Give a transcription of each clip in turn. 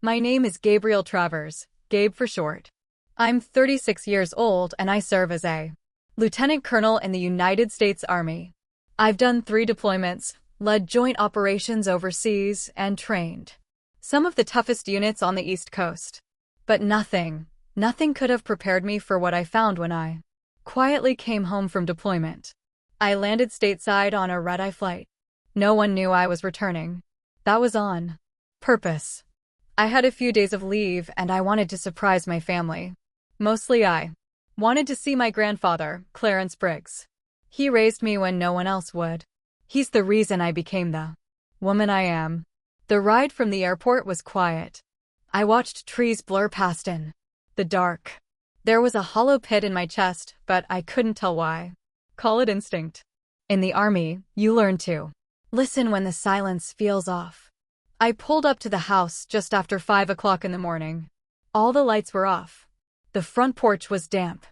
My name is Gabrielle Travers, Gabe for short. I'm 36 years old and I serve as a lieutenant colonel in the United States Army. I've done 3 deployments, led joint operations overseas, and trained some of the toughest units on the East Coast. But nothing could have prepared me for what I found when I quietly came home from deployment. I landed stateside on a red-eye flight. No one knew I was returning. That was on purpose. I had a few days of leave and I wanted to surprise my family. Mostly I wanted to see my grandfather, Clarence Briggs. He raised me when no one else would. He's the reason I became the woman I am. The ride from the airport was quiet. I watched trees blur past in the dark. There was a hollow pit in my chest, but I couldn't tell why. Call it instinct. In the Army, you learn to listen when the silence feels off. I pulled up to the house just after 5 o'clock in the morning. All the lights were off. The front porch was damp.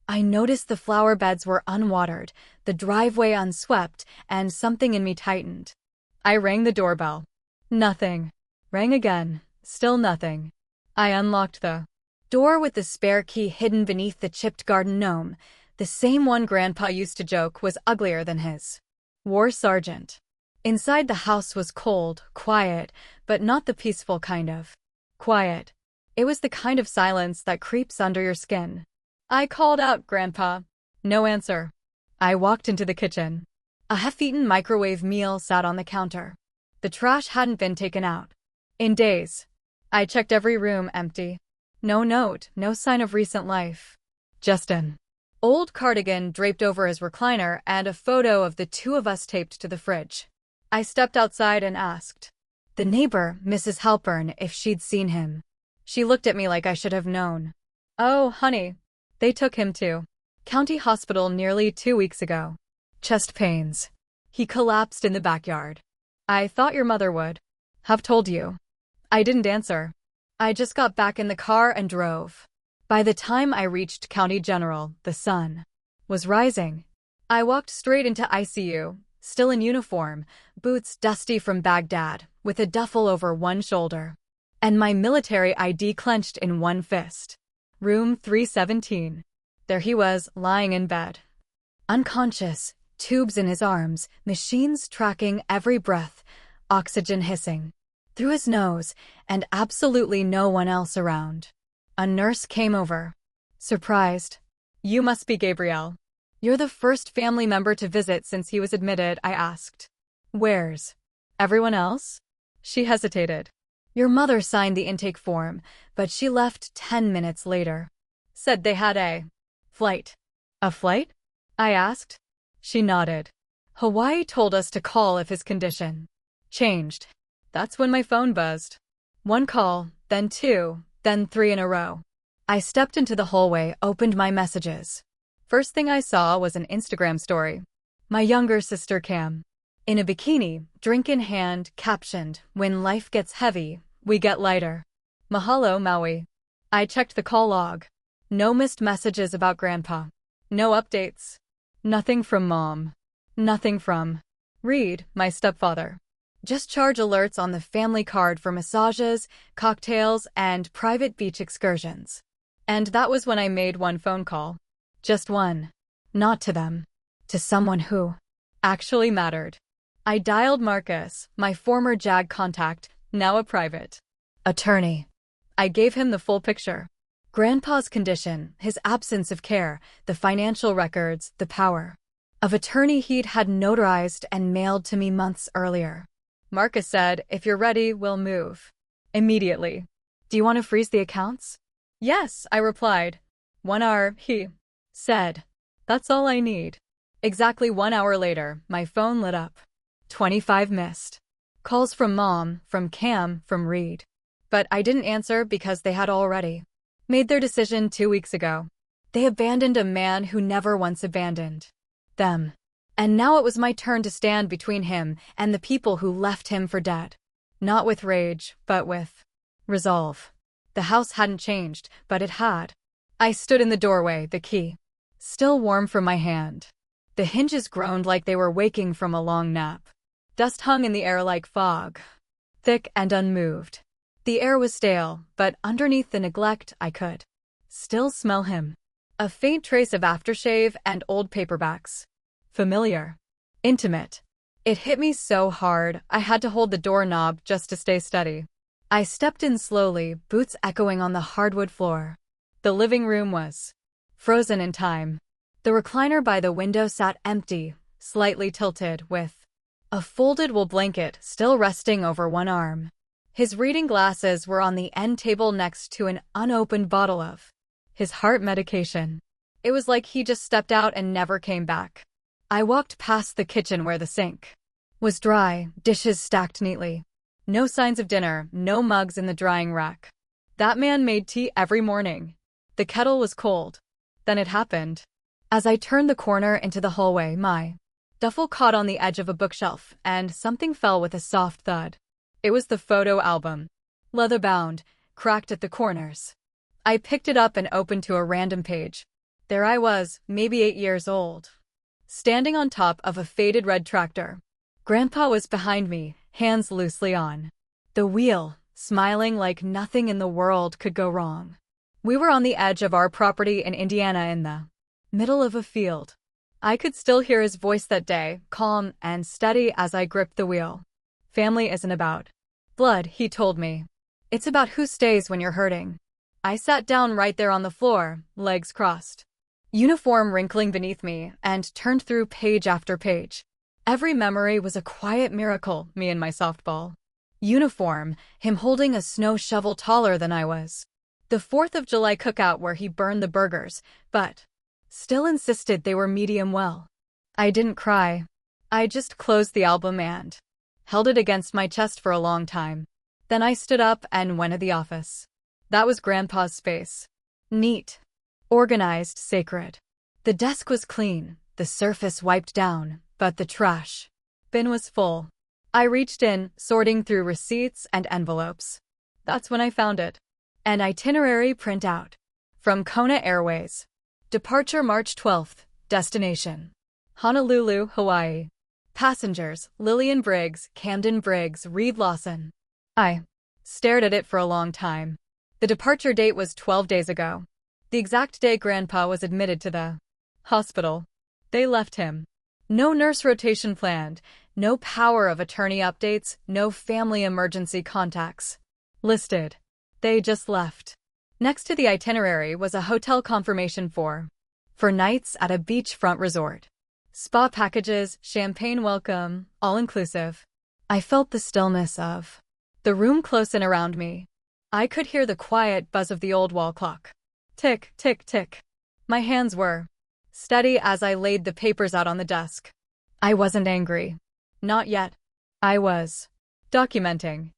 I noticed the flower beds were unwatered, the driveway unswept, and something in me tightened. I rang the doorbell. Nothing. Rang again. Still nothing. I unlocked the door with the spare key hidden beneath the chipped garden gnome, the same one Grandpa used to joke was uglier than his war sergeant. Inside the house was cold, quiet, but not the peaceful kind of quiet. It was the kind of silence that creeps under your skin. I called out, "Grandpa." No answer. I walked into the kitchen. A half-eaten microwave meal sat on the counter. The trash hadn't been taken out in days. I checked every room, empty. No note, no sign of recent life. Just an old cardigan draped over his recliner and a photo of the 2 of us taped to the fridge. I stepped outside and asked the neighbor, Mrs. Halpern, if she'd seen him. She looked at me like I should have known. "Oh, honey. They took him to county hospital nearly 2 weeks ago. Chest pains. He collapsed in the backyard. I thought your mother would have told you." I didn't answer. I just got back in the car and drove. By the time I reached County General, the sun was rising. I walked straight into ICU, still in uniform, boots dusty from Baghdad, with a duffel over one shoulder, and my military ID clenched in one fist. Room 317. There he was, lying in bed. Unconscious, tubes in his arms, machines tracking every breath, oxygen hissing through his nose, and absolutely no one else around. A nurse came over. Surprised. "You must be Gabrielle. You're the first family member to visit since he was admitted," I asked. "Where's everyone else?" She hesitated. "Your mother signed the intake form, but she left 10 minutes later. Said they had a flight." "A flight?" I asked. She nodded. "Hawaii told us to call if his condition changed." That's when my phone buzzed. 1 call, then 2, then 3 in a row. I stepped into the hallway, opened my messages. First thing I saw was an Instagram story. My younger sister Cam, in a bikini, drink in hand, captioned, "When life gets heavy, we get lighter. Mahalo, Maui." I checked the call log. No missed messages about Grandpa. No updates. Nothing from Mom. Nothing from Reed, my stepfather. Just charge alerts on the family card for massages, cocktails, and private beach excursions. And that was when I made one phone call. Just one. Not to them. To someone who actually mattered. I dialed Marcus, my former JAG contact, now a private attorney. I gave him the full picture. Grandpa's condition, his absence of care, the financial records, the power of attorney he'd had notarized and mailed to me months earlier. Marcus said, "If you're ready, we'll move immediately. Do you want to freeze the accounts?" "Yes," I replied. 1 hour, he said. "That's all I need." Exactly 1 hour later, my phone lit up. 25 missed calls from Mom, from Cam, from Reed. But I didn't answer because they had already made their decision 2 weeks ago. They abandoned a man who never once abandoned them. And now it was my turn to stand between him and the people who left him for dead. Not with rage, but with resolve. The house hadn't changed, but it had. I stood in the doorway, the key still warm from my hand. The hinges groaned like they were waking from a long nap. Dust hung in the air like fog, thick and unmoved. The air was stale, but underneath the neglect I could still smell him. A faint trace of aftershave and old paperbacks. Familiar. Intimate. It hit me so hard, I had to hold the doorknob just to stay steady. I stepped in slowly, boots echoing on the hardwood floor. The living room was frozen in time. The recliner by the window sat empty, slightly tilted, with a folded wool blanket still resting over one arm. His reading glasses were on the end table next to an unopened bottle of his heart medication. It was like he just stepped out and never came back. I walked past the kitchen where the sink was dry, dishes stacked neatly. No signs of dinner, no mugs in the drying rack. That man made tea every morning. The kettle was cold. Then it happened. As I turned the corner into the hallway, my duffel caught on the edge of a bookshelf, and something fell with a soft thud. It was the photo album. Leather-bound, cracked at the corners. I picked it up and opened to a random page. There I was, maybe 8 years old, standing on top of a faded red tractor. Grandpa was behind me, hands loosely on the wheel, smiling like nothing in the world could go wrong. We were on the edge of our property in Indiana in the middle of a field. I could still hear his voice that day, calm and steady as I gripped the wheel. Family isn't about blood, he told me. It's about who stays when you're hurting. I sat down right there on the floor, legs crossed, uniform wrinkling beneath me, and turned through page after page. Every memory was a quiet miracle, me and my softball uniform, him holding a snow shovel taller than I was. The 4th of July cookout where he burned the burgers, but still insisted they were medium well. I didn't cry. I just closed the album and held it against my chest for a long time. Then I stood up and went to the office. That was Grandpa's space. Neat, organized, sacred. The desk was clean, the surface wiped down, but the trash bin was full. I reached in, sorting through receipts and envelopes. That's when I found it. An itinerary printout. From Kona Airways. Departure March 12th. Destination Honolulu, Hawaii. Passengers, Lillian Briggs, Camden Briggs, Reed Lawson. I stared at it for a long time. The departure date was 12 days ago. The exact day Grandpa was admitted to the hospital. They left him. No nurse rotation planned, no power of attorney updates, no family emergency contacts listed. They just left. Next to the itinerary was a hotel confirmation for nights at a beachfront resort. Spa packages, champagne welcome, all-inclusive. I felt the stillness of the room close in around me. I could hear the quiet buzz of the old wall clock. Tick, tick, tick. My hands were steady as I laid the papers out on the desk. I wasn't angry. Not yet. I was documenting.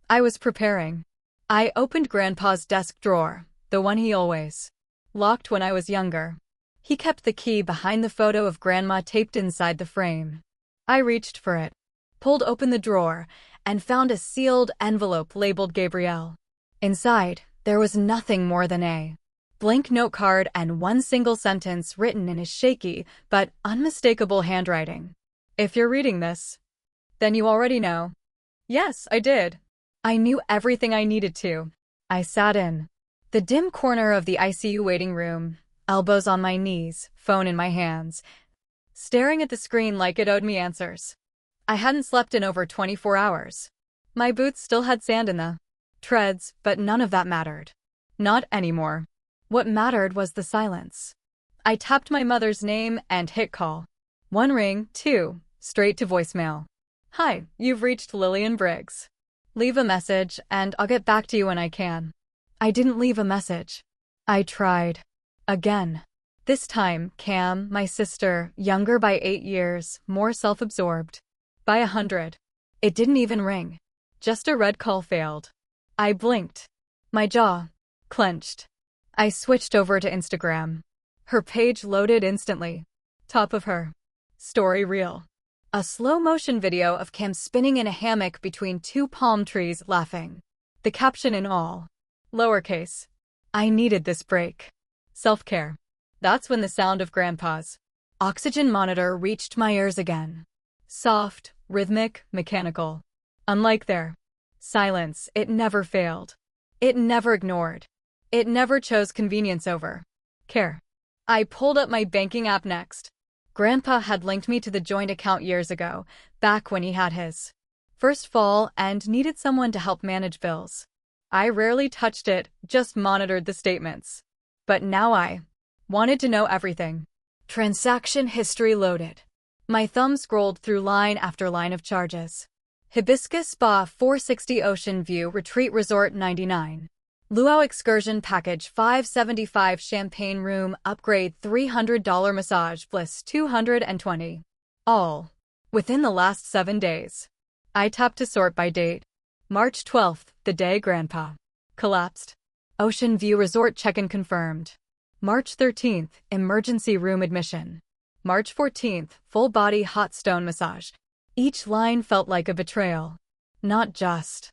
I was preparing. I opened Grandpa's desk drawer, the one he always locked when I was younger. He kept the key behind the photo of Grandma taped inside the frame. I reached for it, pulled open the drawer, and found a sealed envelope labeled Gabrielle. Inside, there was nothing more than a blank note card and one single sentence written in his shaky but unmistakable handwriting. If you're reading this, then you already know. Yes, I did. I knew everything I needed to. I sat in the dim corner of the ICU waiting room, elbows on my knees, phone in my hands, staring at the screen like it owed me answers. I hadn't slept in over 24 hours. My boots still had sand in the treads, but none of that mattered. Not anymore. What mattered was the silence. I tapped my mother's name and hit call. 1 ring, 2, straight to voicemail. Hi, you've reached Lillian Briggs. Leave a message, and I'll get back to you when I can. I didn't leave a message. I tried. Again. This time, Cam, my sister, younger by 8 years, more self-absorbed by 100. It didn't even ring. Just a red call failed. I blinked. My jaw clenched. I switched over to Instagram. Her page loaded instantly. Top of her story reel. A slow-motion video of Cam spinning in a hammock between 2 palm trees laughing. The caption in all lowercase. I needed this break. Self-care. That's when the sound of Grandpa's oxygen monitor reached my ears again. Soft, rhythmic, mechanical. Unlike their Silence, it never failed. It never ignored. It never chose convenience over care. I pulled up my banking app next. Grandpa had linked me to the joint account years ago, back when he had his first fall and needed someone to help manage bills. I rarely touched it, just monitored the statements. But now I wanted to know everything. Transaction history loaded. My thumb scrolled through line after line of charges. Hibiscus Spa 460 Ocean View Retreat Resort 99. Luau Excursion Package 575 Champagne Room Upgrade $300 Massage Bliss 220. All within the last 7 days. I tapped to sort by date. March 12th, the day Grandpa collapsed. Ocean View Resort check-in confirmed. March 13th, emergency room admission. March 14th, full-body hot stone massage. Each line felt like a betrayal. Not just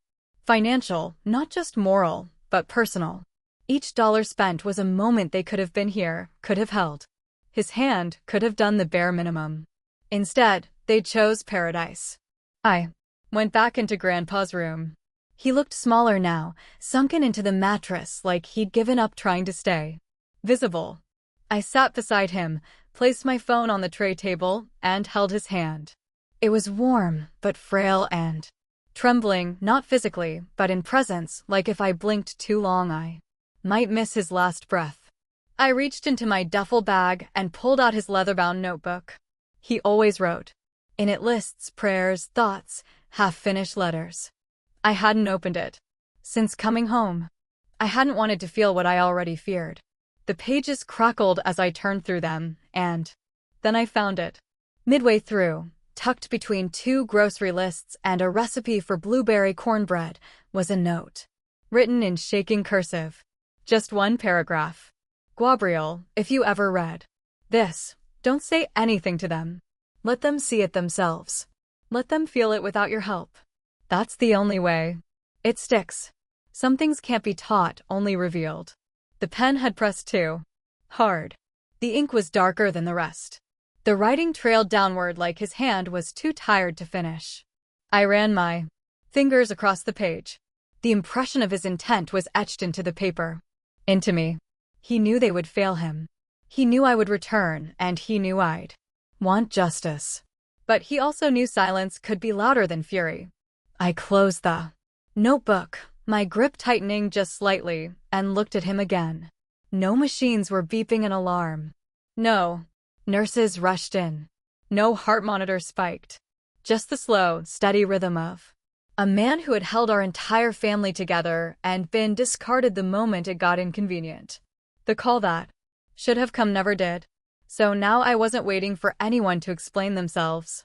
financial, not just moral, but personal. Each dollar spent was a moment they could have been here, could have held. His hand could have done the bare minimum. Instead, they chose paradise. I went back into Grandpa's room. He looked smaller now, sunken into the mattress like he'd given up trying to stay visible. I sat beside him, placed my phone on the tray table, and held his hand. It was warm, but frail and trembling, not physically, but in presence, like if I blinked too long I might miss his last breath. I reached into my duffel bag and pulled out his leather-bound notebook. He always wrote. In it lists, prayers, thoughts, half-finished letters. I hadn't opened it since coming home. I hadn't wanted to feel what I already feared. The pages crackled as I turned through them, and then I found it. Midway through, tucked between 2 grocery lists and a recipe for blueberry cornbread, was a note. Written in shaking cursive. Just 1 paragraph. Gabrielle, if you ever read this, don't say anything to them. Let them see it themselves. Let them feel it without your help. That's the only way. It sticks. Some things can't be taught, only revealed. The pen had pressed too hard. The ink was darker than the rest. The writing trailed downward like his hand was too tired to finish. I ran my fingers across the page. The impression of his intent was etched into the paper. Into me. He knew they would fail him. He knew I would return, and he knew I'd want justice. But he also knew silence could be louder than fury. I closed the notebook, my grip tightening just slightly, and looked at him again. No machines were beeping an alarm. No nurses rushed in. No heart monitor spiked. Just the slow, steady rhythm of a man who had held our entire family together and been discarded the moment it got inconvenient. The call that should have come never did. So now I wasn't waiting for anyone to explain themselves.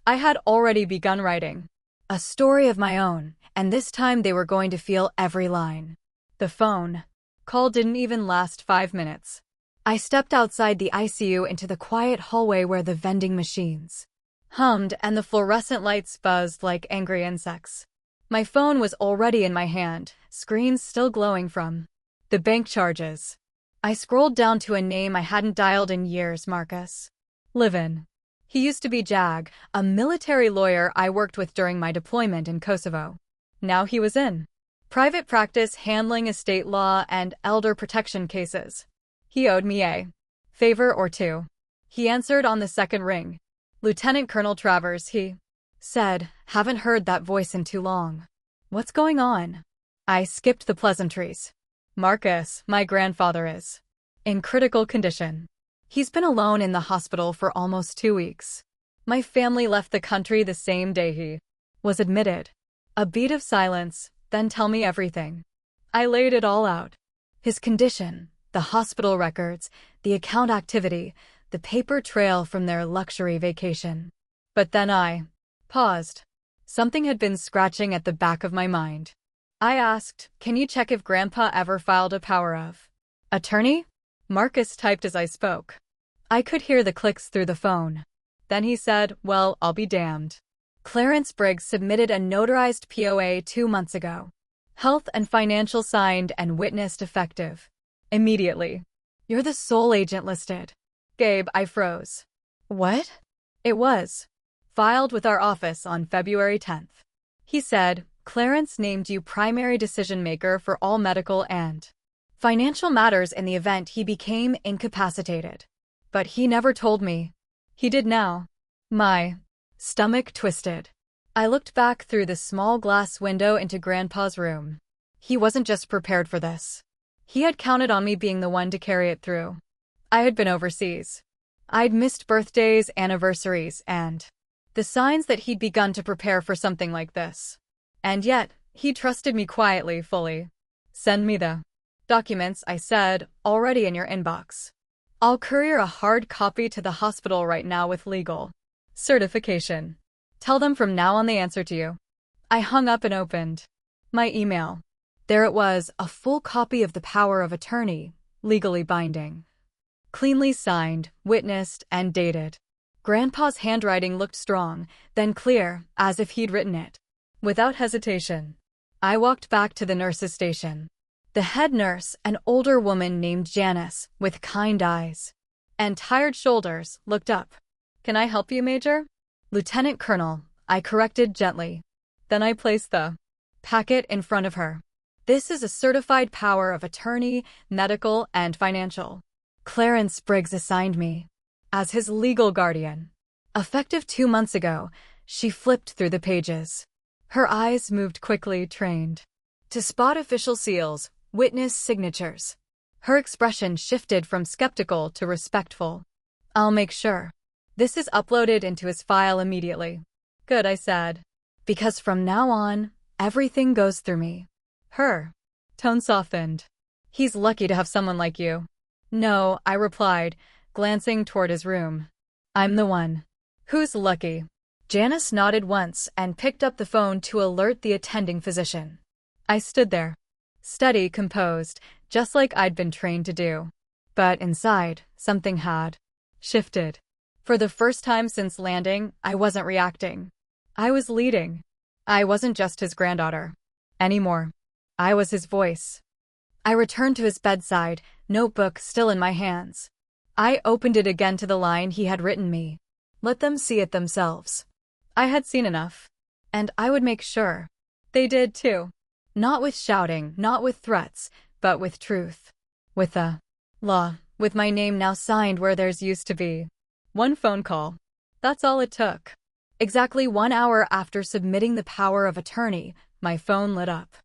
I had already begun writing a story of my own, and this time they were going to feel every line. The phone call didn't even last 5 minutes. I stepped outside the ICU into the quiet hallway where the vending machines hummed and the fluorescent lights buzzed like angry insects. My phone was already in my hand, screen still glowing from the bank charges. I scrolled down to a name I hadn't dialed in years, Marcus Livin. He used to be JAG, a military lawyer I worked with during my deployment in Kosovo. Now he was in private practice handling estate law and elder protection cases. He owed me a favor or two. He answered on the second ring. Lieutenant Colonel Travers, he said. Haven't heard that voice in too long. What's going on? I skipped the pleasantries. Marcus, my grandfather is in critical condition. He's been alone in the hospital for almost 2 weeks. My family left the country the same day he was admitted. A beat of silence, then tell me everything. I laid it all out. His condition, the hospital records, the account activity, the paper trail from their luxury vacation. But then I paused. Something had been scratching at the back of my mind. I asked, can you check if Grandpa ever filed a power of attorney? Marcus typed as I spoke. I could hear the clicks through the phone. Then he said, well, I'll be damned. Clarence Briggs submitted a notarized POA 2 months ago. Health and financial signed and witnessed effective. Immediately. You're the sole agent listed. Gabe, I froze. What? It was filed with our office on February 10th. He said, Clarence named you primary decision maker for all medical and financial matters in the event he became incapacitated. But he never told me. He did now. My stomach twisted. I looked back through the small glass window into Grandpa's room. He wasn't just prepared for this. He had counted on me being the one to carry it through. I had been overseas. I'd missed birthdays, anniversaries, and the signs that he'd begun to prepare for something like this. And yet, he trusted me quietly, fully. Send me the documents, I said, already in your inbox. I'll courier a hard copy to the hospital right now with legal certification. Tell them from now on they answer to you. I hung up and opened my email. There it was, a full copy of the power of attorney, legally binding. Cleanly signed, witnessed, and dated. Grandpa's handwriting looked strong, then clear, as if he'd written it. Without hesitation, I walked back to the nurse's station. The head nurse, an older woman named Janice, with kind eyes and tired shoulders, looked up. Can I help you, Major? Lieutenant Colonel, I corrected gently. Then I placed the packet in front of her. This is a certified power of attorney, medical, and financial. Clarence Briggs assigned me as his legal guardian. Effective 2 months ago, she flipped through the pages. Her eyes moved quickly, trained to spot official seals, witness signatures. Her expression shifted from skeptical to respectful. I'll make sure this is uploaded into his file immediately. Good, I said. Because from now on, everything goes through me. Her tone softened. He's lucky to have someone like you. No, I replied, glancing toward his room. I'm the one. Who's lucky? Janice nodded once and picked up the phone to alert the attending physician. I stood there, steady, composed, just like I'd been trained to do. But inside, something had shifted. For the first time since landing, I wasn't reacting. I was leading. I wasn't just his granddaughter anymore. I was his voice. I returned to his bedside, notebook still in my hands. I opened it again to the line he had written me. Let them see it themselves. I had seen enough. And I would make sure they did too. Not with shouting, not with threats, but with truth. With the law, with my name now signed where there's used to be. One phone call. That's all it took. Exactly 1 hour after submitting the power of attorney, my phone lit up.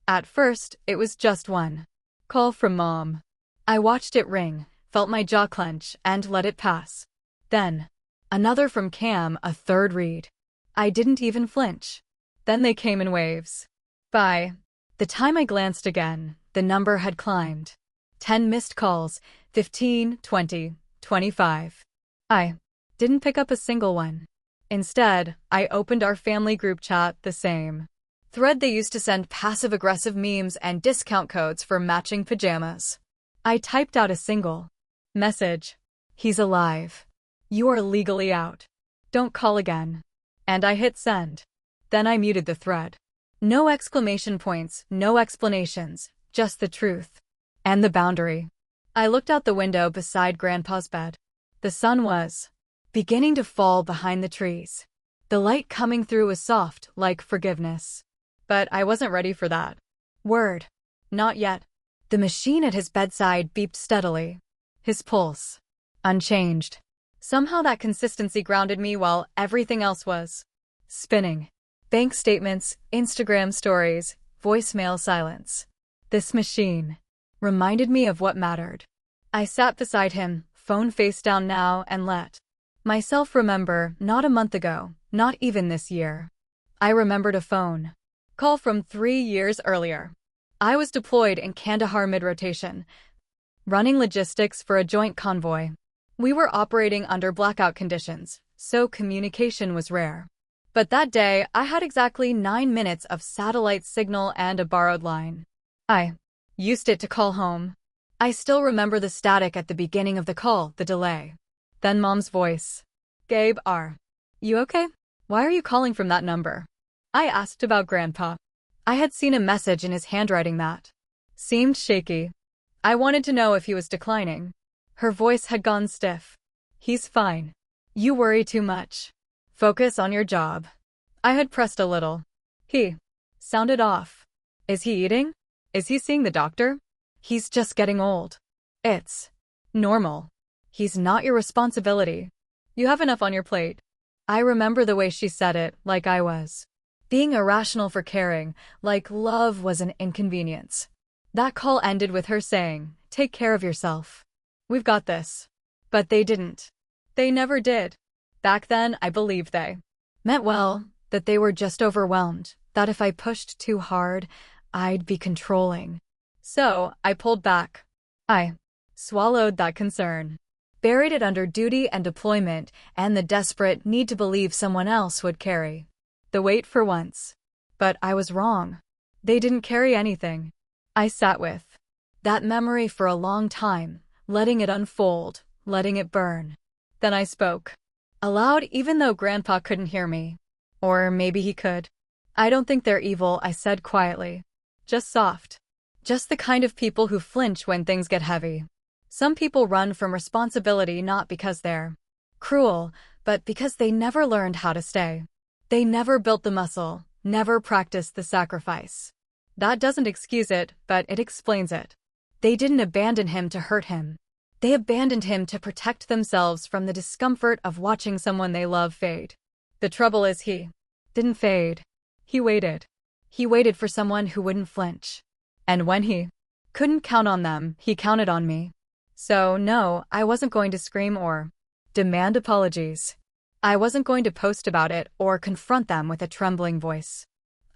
At first, it was just one call from Mom. I watched it ring, felt my jaw clench, and let it pass. Then, another from Cam, a third read. I didn't even flinch. Then they came in waves. By the time I glanced again, the number had climbed. 10 missed calls, 15, 20, 25. I didn't pick up a single one. Instead, I opened our family group chat, the same thread they used to send passive-aggressive memes and discount codes for matching pajamas. I typed out a single message. He's alive. You are legally out. Don't call again. And I hit send. Then I muted the thread. No exclamation points, no explanations, just the truth. And the boundary. I looked out the window beside Grandpa's bed. The sun was beginning to fall behind the trees. The light coming through was soft, like forgiveness. But I wasn't ready for that word. Not yet. The machine at his bedside beeped steadily. His pulse unchanged. Somehow that consistency grounded me while everything else was spinning. Bank statements, Instagram stories, voicemail silence. This machine reminded me of what mattered. I sat beside him, phone face down now, and let myself remember, not a month ago, not even this year. I remembered a phone call from 3 years earlier. I was deployed in Kandahar mid-rotation, running logistics for a joint convoy. We were operating under blackout conditions, so communication was rare. But that day, I had exactly 9 minutes of satellite signal and a borrowed line. I used it to call home. I still remember the static at the beginning of the call, the delay. Then Mom's voice. Gabe, you okay? Why are you calling from that number? I asked about Grandpa. I had seen a message in his handwriting that seemed shaky. I wanted to know if he was declining. Her voice had gone stiff. He's fine. You worry too much. Focus on your job. I had pressed a little. He Sounded off. Is he eating? Is he seeing the doctor? He's just getting old. It's normal. He's not your responsibility. You have enough on your plate. I remember the way she said it, like I was being irrational for caring, like love was an inconvenience. That call ended with her saying, "Take care of yourself. We've got this." But they didn't. They never did. Back then, I believed they meant well, that they were just overwhelmed, that if I pushed too hard, I'd be controlling. So, I pulled back. I swallowed that concern, buried it under duty and deployment and the desperate need to believe someone else would carry the weight for once. But I was wrong. They didn't carry anything. I sat with that memory for a long time, letting it unfold, letting it burn. Then I spoke aloud, even though Grandpa couldn't hear me. Or maybe he could. "I don't think they're evil," I said quietly. "Just soft. Just the kind of people who flinch when things get heavy. Some people run from responsibility not because they're cruel, but because they never learned how to stay. They never built the muscle, never practiced the sacrifice. That doesn't excuse it, but it explains it. They didn't abandon him to hurt him. They abandoned him to protect themselves from the discomfort of watching someone they love fade. The trouble is he didn't fade. He waited. He waited for someone who wouldn't flinch. And when he couldn't count on them, he counted on me. So no, I wasn't going to scream or demand apologies. I wasn't going to post about it or confront them with a trembling voice.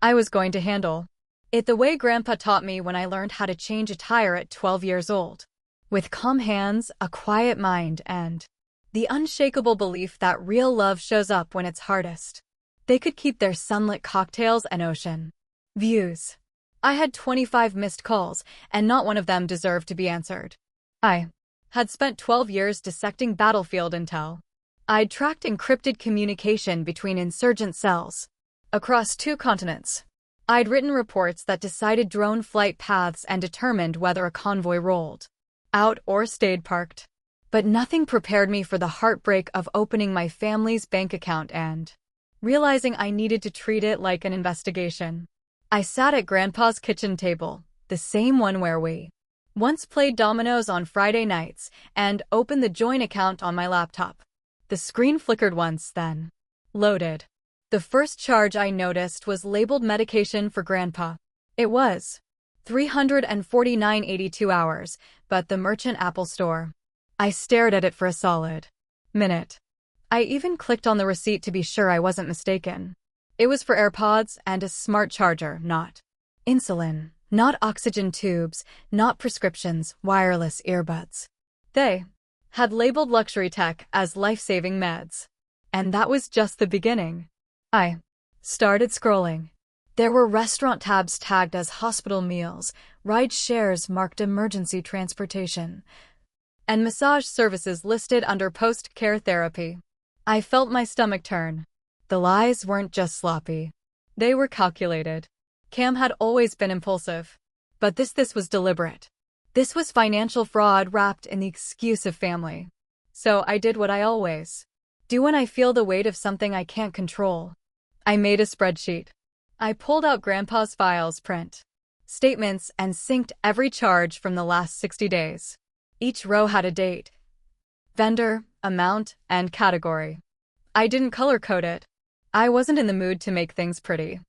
I was going to handle it the way Grandpa taught me when I learned how to change a tire at 12 years old. With calm hands, a quiet mind, and the unshakable belief that real love shows up when it's hardest. They could keep their sunlit cocktails and ocean views. I had 25 missed calls, and not one of them deserved to be answered. I had spent 12 years dissecting battlefield intel. I'd tracked encrypted communication between insurgent cells across 2 continents. I'd written reports that decided drone flight paths and determined whether a convoy rolled out or stayed parked. But nothing prepared me for the heartbreak of opening my family's bank account and realizing I needed to treat it like an investigation. I sat at Grandpa's kitchen table, the same one where we once played dominoes on Friday nights, and opened the joint account on my laptop. The screen flickered once, then loaded. The first charge I noticed was labeled medication for Grandpa. It was $349.82 hours, but the merchant Apple Store. I stared at it for a solid minute. I even clicked on the receipt to be sure I wasn't mistaken. It was for AirPods and a smart charger, not insulin, not oxygen tubes, not prescriptions, wireless earbuds. They had labeled luxury tech as life-saving meds. And that was just the beginning. I started scrolling. There were restaurant tabs tagged as hospital meals, ride shares marked emergency transportation, and massage services listed under post-care therapy. I felt my stomach turn. The lies weren't just sloppy. They were calculated. Cam had always been impulsive. But this was deliberate. This was financial fraud wrapped in the excuse of family. So I did what I always do when I feel the weight of something I can't control. I made a spreadsheet. I pulled out Grandpa's files, print statements, and synced every charge from the last 60 days. Each row had a date, vendor, amount, and category. I didn't color-code it. I wasn't in the mood to make things pretty.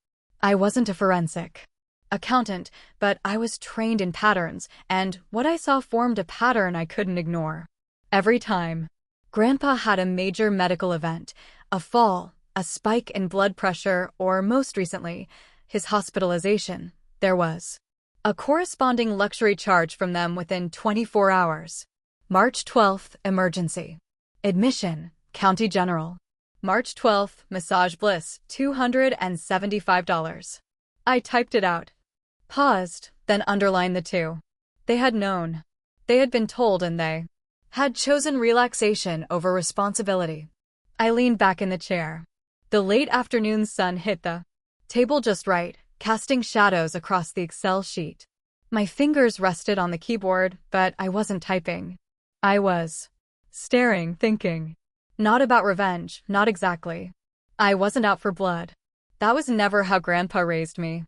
I wasn't a forensic accountant, but I was trained in patterns, and what I saw formed a pattern I couldn't ignore. Every time Grandpa had a major medical event, a fall, a spike in blood pressure, or most recently, his hospitalization, there was a corresponding luxury charge from them within 24 hours. March 12th, emergency. Admission, County General. March 12th, massage bliss, $275. I typed it out, paused, then underlined the 2. They had known. They had been told, and they had chosen relaxation over responsibility. I leaned back in the chair. The late afternoon sun hit the table just right, casting shadows across the Excel sheet. My fingers rested on the keyboard, but I wasn't typing. I was staring, thinking. Not about revenge, not exactly. I wasn't out for blood. That was never how Grandpa raised me.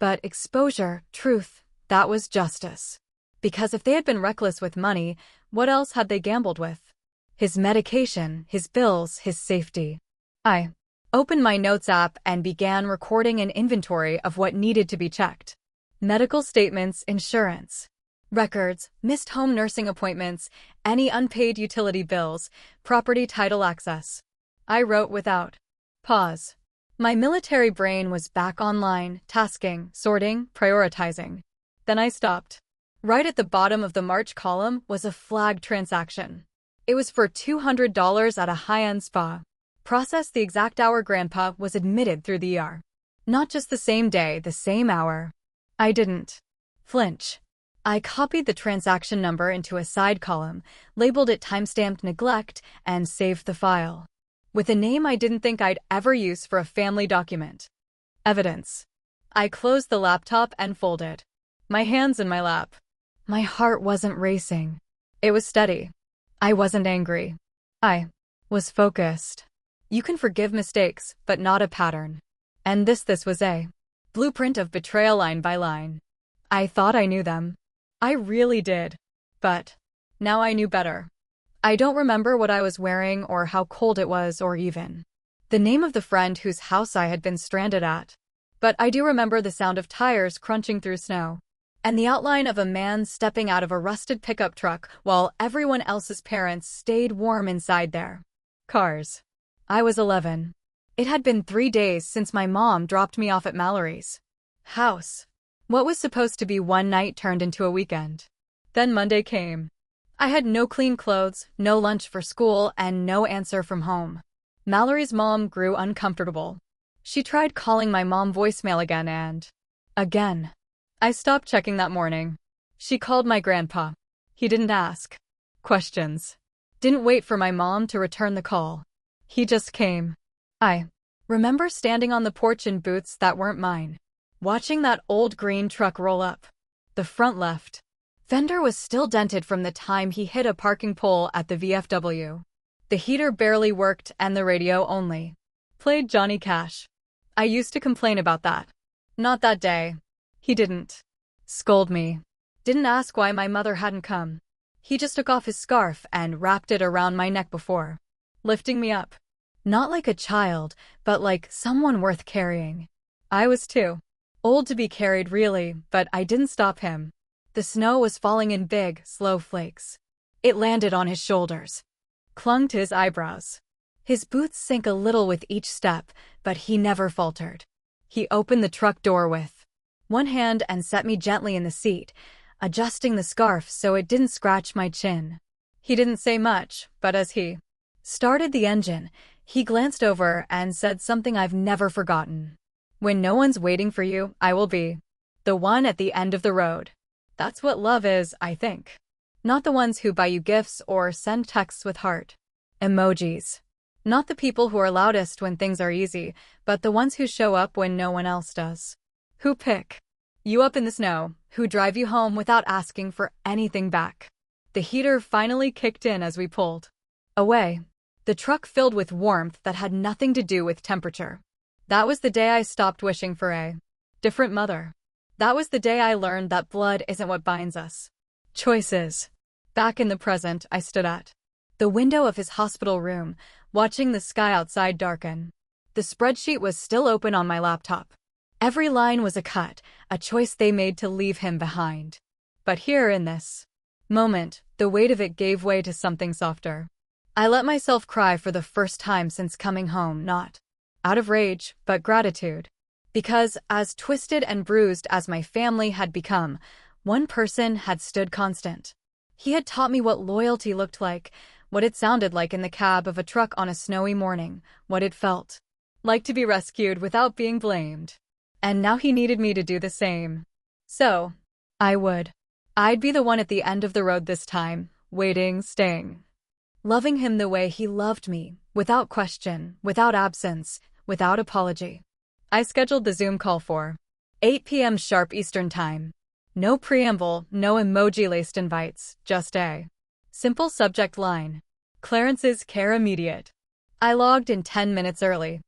But exposure, truth, that was justice. Because if they had been reckless with money, what else had they gambled with? His medication, his bills, his safety. I opened my notes app and began recording an inventory of what needed to be checked. Medical statements, insurance, records, missed home nursing appointments, any unpaid utility bills, property title access. I wrote without pause. My military brain was back online, tasking, sorting, prioritizing. Then I stopped. Right at the bottom of the March column was a flag transaction. It was for $200 at a high-end spa. Processed the exact hour Grandpa was admitted through the ER. Not just the same day, the same hour. I didn't flinch. I copied the transaction number into a side column, labeled it timestamped neglect, and saved the file. With a name I didn't think I'd ever use for a family document. Evidence. I closed the laptop and folded my hands in my lap. My heart wasn't racing. It was steady. I wasn't angry. I was focused. You can forgive mistakes, but not a pattern. And this was a blueprint of betrayal line by line. I thought I knew them. I really did. But now I knew better. I don't remember what I was wearing or how cold it was or even the name of the friend whose house I had been stranded at. But I do remember the sound of tires crunching through snow and the outline of a man stepping out of a rusted pickup truck while everyone else's parents stayed warm inside their cars. I was 11. It had been 3 days since my mom dropped me off at Mallory's house. What was supposed to be one night turned into a weekend. Then Monday came. I had no clean clothes, no lunch for school, and no answer from home. Mallory's mom grew uncomfortable. She tried calling my mom voicemail again and again. I stopped checking that morning. She called my grandpa. He didn't ask questions. Didn't wait for my mom to return the call. He just came. I remember standing on the porch in boots that weren't mine, watching that old green truck roll up. The front left fender was still dented from the time he hit a parking pole at the VFW. The heater barely worked and the radio only played Johnny Cash. I used to complain about that. Not that day. He didn't scold me. Didn't ask why my mother hadn't come. He just took off his scarf and wrapped it around my neck before lifting me up. Not like a child, but like someone worth carrying. I was too old to be carried really, but I didn't stop him. The snow was falling in big, slow flakes. It landed on his shoulders, clung to his eyebrows. His boots sank a little with each step, but he never faltered. He opened the truck door with one hand and set me gently in the seat, adjusting the scarf so it didn't scratch my chin. He didn't say much, but as he started the engine, he glanced over and said something I've never forgotten. When no one's waiting for you, I will be the one at the end of the road. That's what love is, I think. Not the ones who buy you gifts or send texts with heart emojis. Not the people who are loudest when things are easy, but the ones who show up when no one else does. Who pick you up in the snow, who drive you home without asking for anything back. The heater finally kicked in as we pulled away. The truck filled with warmth that had nothing to do with temperature. That was the day I stopped wishing for a different mother. That was the day I learned that blood isn't what binds us. Choices. Back in the present, I stood at the window of his hospital room, watching the sky outside darken. The spreadsheet was still open on my laptop. Every line was a cut, a choice they made to leave him behind. But here in this moment, the weight of it gave way to something softer. I let myself cry for the first time since coming home, not out of rage, but gratitude. Because, as twisted and bruised as my family had become, one person had stood constant. He had taught me what loyalty looked like, what it sounded like in the cab of a truck on a snowy morning, what it felt like to be rescued without being blamed. And now he needed me to do the same. So, I'd be the one at the end of the road this time, waiting, staying. Loving him the way he loved me, without question, without absence, without apology. I scheduled the Zoom call for 8 p.m. sharp Eastern Time. No preamble, no emoji-laced invites, just a simple subject line. Clarence's care immediate. I logged in 10 minutes early.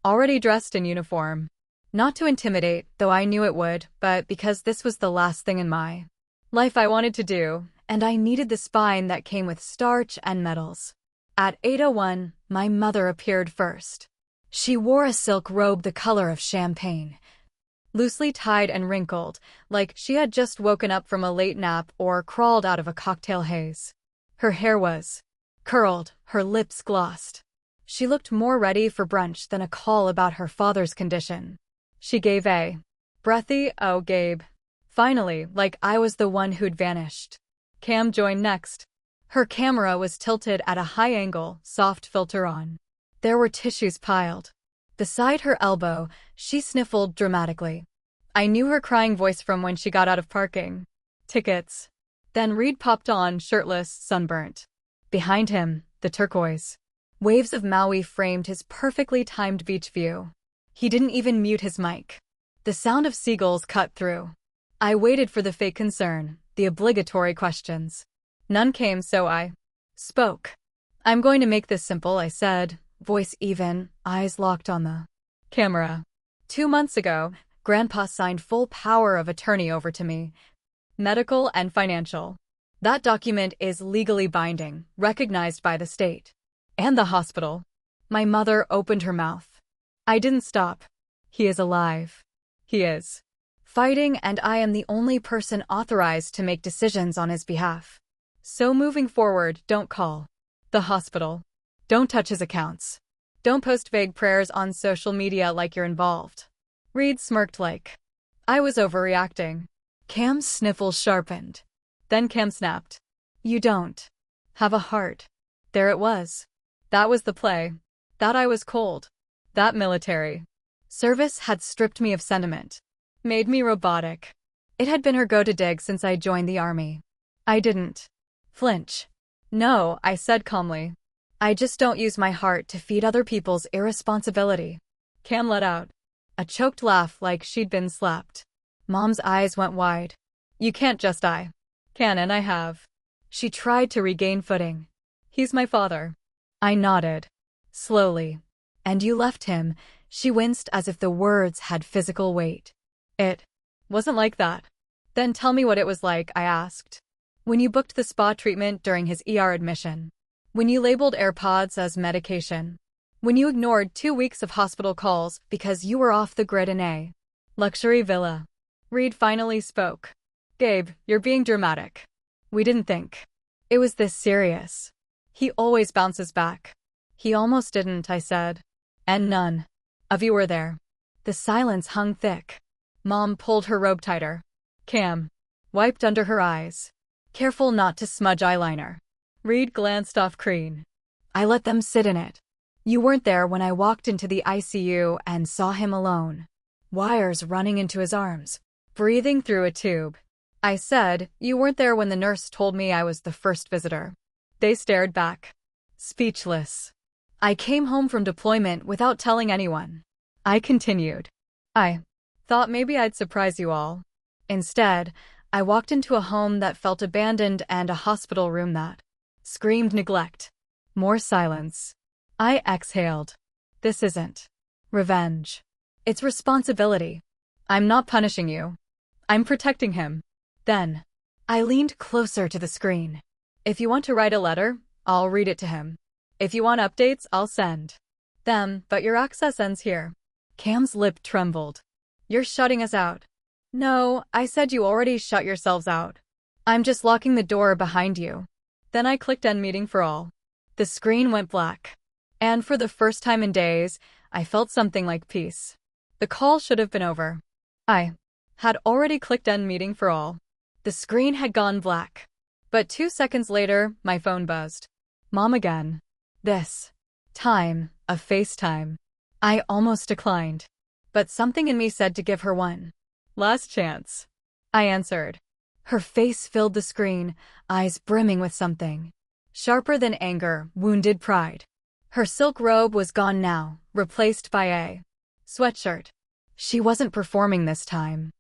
Already dressed in uniform. Not to intimidate, though I knew it would, but because this was the last thing in my life I wanted to do, and I needed the spine that came with starch and metals. At 8:01, my mother appeared first. She wore a silk robe the color of champagne, loosely tied and wrinkled, like she had just woken up from a late nap or crawled out of a cocktail haze. Her hair was curled, her lips glossed. She looked more ready for brunch than a call about her father's condition. She gave a breathy, "Oh, Gabe." Finally, like I was the one who'd vanished. Cam joined next. Her camera was tilted at a high angle, soft filter on. There were tissues piled. Beside her elbow, she sniffled dramatically. I knew her crying voice from when she got out of parking. Tickets. Then Reed popped on, shirtless, sunburnt. Behind him, the turquoise waves of Maui framed his perfectly timed beach view. He didn't even mute his mic. The sound of seagulls cut through. I waited for the fake concern, the obligatory questions. None came, so I spoke. "I'm going to make this simple," I said, voice even, eyes locked on the camera. 2 months ago, Grandpa signed full power of attorney over to me. Medical and financial. That document is legally binding, recognized by the state. And the hospital. My mother opened her mouth. I didn't stop. He is alive. He is fighting, and I am the only person authorized to make decisions on his behalf. So moving forward, don't call the hospital. Don't touch his accounts. Don't post vague prayers on social media like you're involved. Reed smirked like I was overreacting. Cam's sniffles sharpened. Then Cam snapped. "You don't have a heart." There it was. That was the play. That I was cold. That military service had stripped me of sentiment. Made me robotic. It had been her go-to dig since I joined the army. I didn't flinch. "No," I said calmly. "I just don't use my heart to feed other people's irresponsibility." Cam let out a choked laugh like she'd been slapped. Mom's eyes went wide. "You can't just I can, and I have." She tried to regain footing. "He's my father." I nodded. Slowly. "And you left him." She winced as if the words had physical weight. "It wasn't like that." "Then tell me what it was like," I asked. "When you booked the spa treatment during his ER admission. When you labeled AirPods as medication. When you ignored 2 weeks of hospital calls because you were off the grid in a luxury villa." Reed finally spoke. "Gabe, you're being dramatic. We didn't think it was this serious." He always bounces back. "He almost didn't," I said. "And none of you were there." The silence hung thick. Mom pulled her robe tighter. Cam wiped under her eyes, careful not to smudge eyeliner. Reed glanced off screen. "I let them sit in it. You weren't there when I walked into the ICU and saw him alone. Wires running into his arms, breathing through a tube." I said, "You weren't there when the nurse told me I was the first visitor." They stared back, speechless. "I came home from deployment without telling anyone." I continued. "I thought maybe I'd surprise you all. Instead, I walked into a home that felt abandoned and a hospital room that screamed neglect." More silence. I exhaled. "This isn't revenge. It's responsibility. I'm not punishing you. I'm protecting him." Then I leaned closer to the screen. "If you want to write a letter, I'll read it to him. If you want updates, I'll send them, but your access ends here." Cam's lip trembled. "You're shutting us out." "No," I said, "you already shut yourselves out. I'm just locking the door behind you." Then I clicked end meeting for all. The screen went black. And for the first time in days, I felt something like peace. The call should have been over. I had already clicked end meeting for all. The screen had gone black. But 2 seconds later, my phone buzzed. Mom again. This time, a FaceTime. I almost declined. But something in me said to give her one last chance. I answered. Her face filled the screen, eyes brimming with something sharper than anger, wounded pride. Her silk robe was gone now, replaced by a sweatshirt. She wasn't performing this time.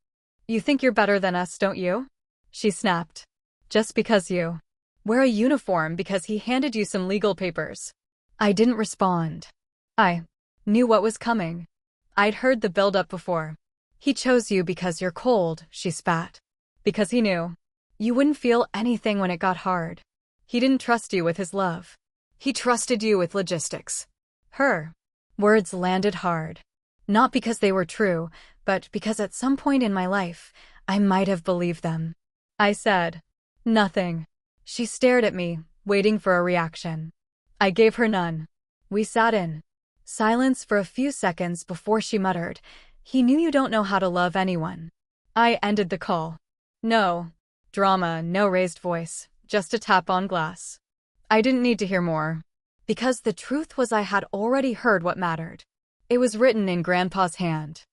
"You think you're better than us, don't you?" she snapped. "Just because you wear a uniform because he handed you some legal papers." I didn't respond. I knew what was coming. I'd heard the build-up before. He chose you because you're cold, she spat. Because he knew you wouldn't feel anything when it got hard. He didn't trust you with his love. He trusted you with logistics. Her words landed hard. Not because they were true, but because at some point in my life, I might have believed them. I said, nothing. She stared at me, waiting for a reaction. I gave her none. We sat in silence for a few seconds before she muttered, "He knew you don't know how to love anyone." I ended the call. No drama, no raised voice, just a tap on glass. I didn't need to hear more. Because the truth was I had already heard what mattered. It was written in Grandpa's hand.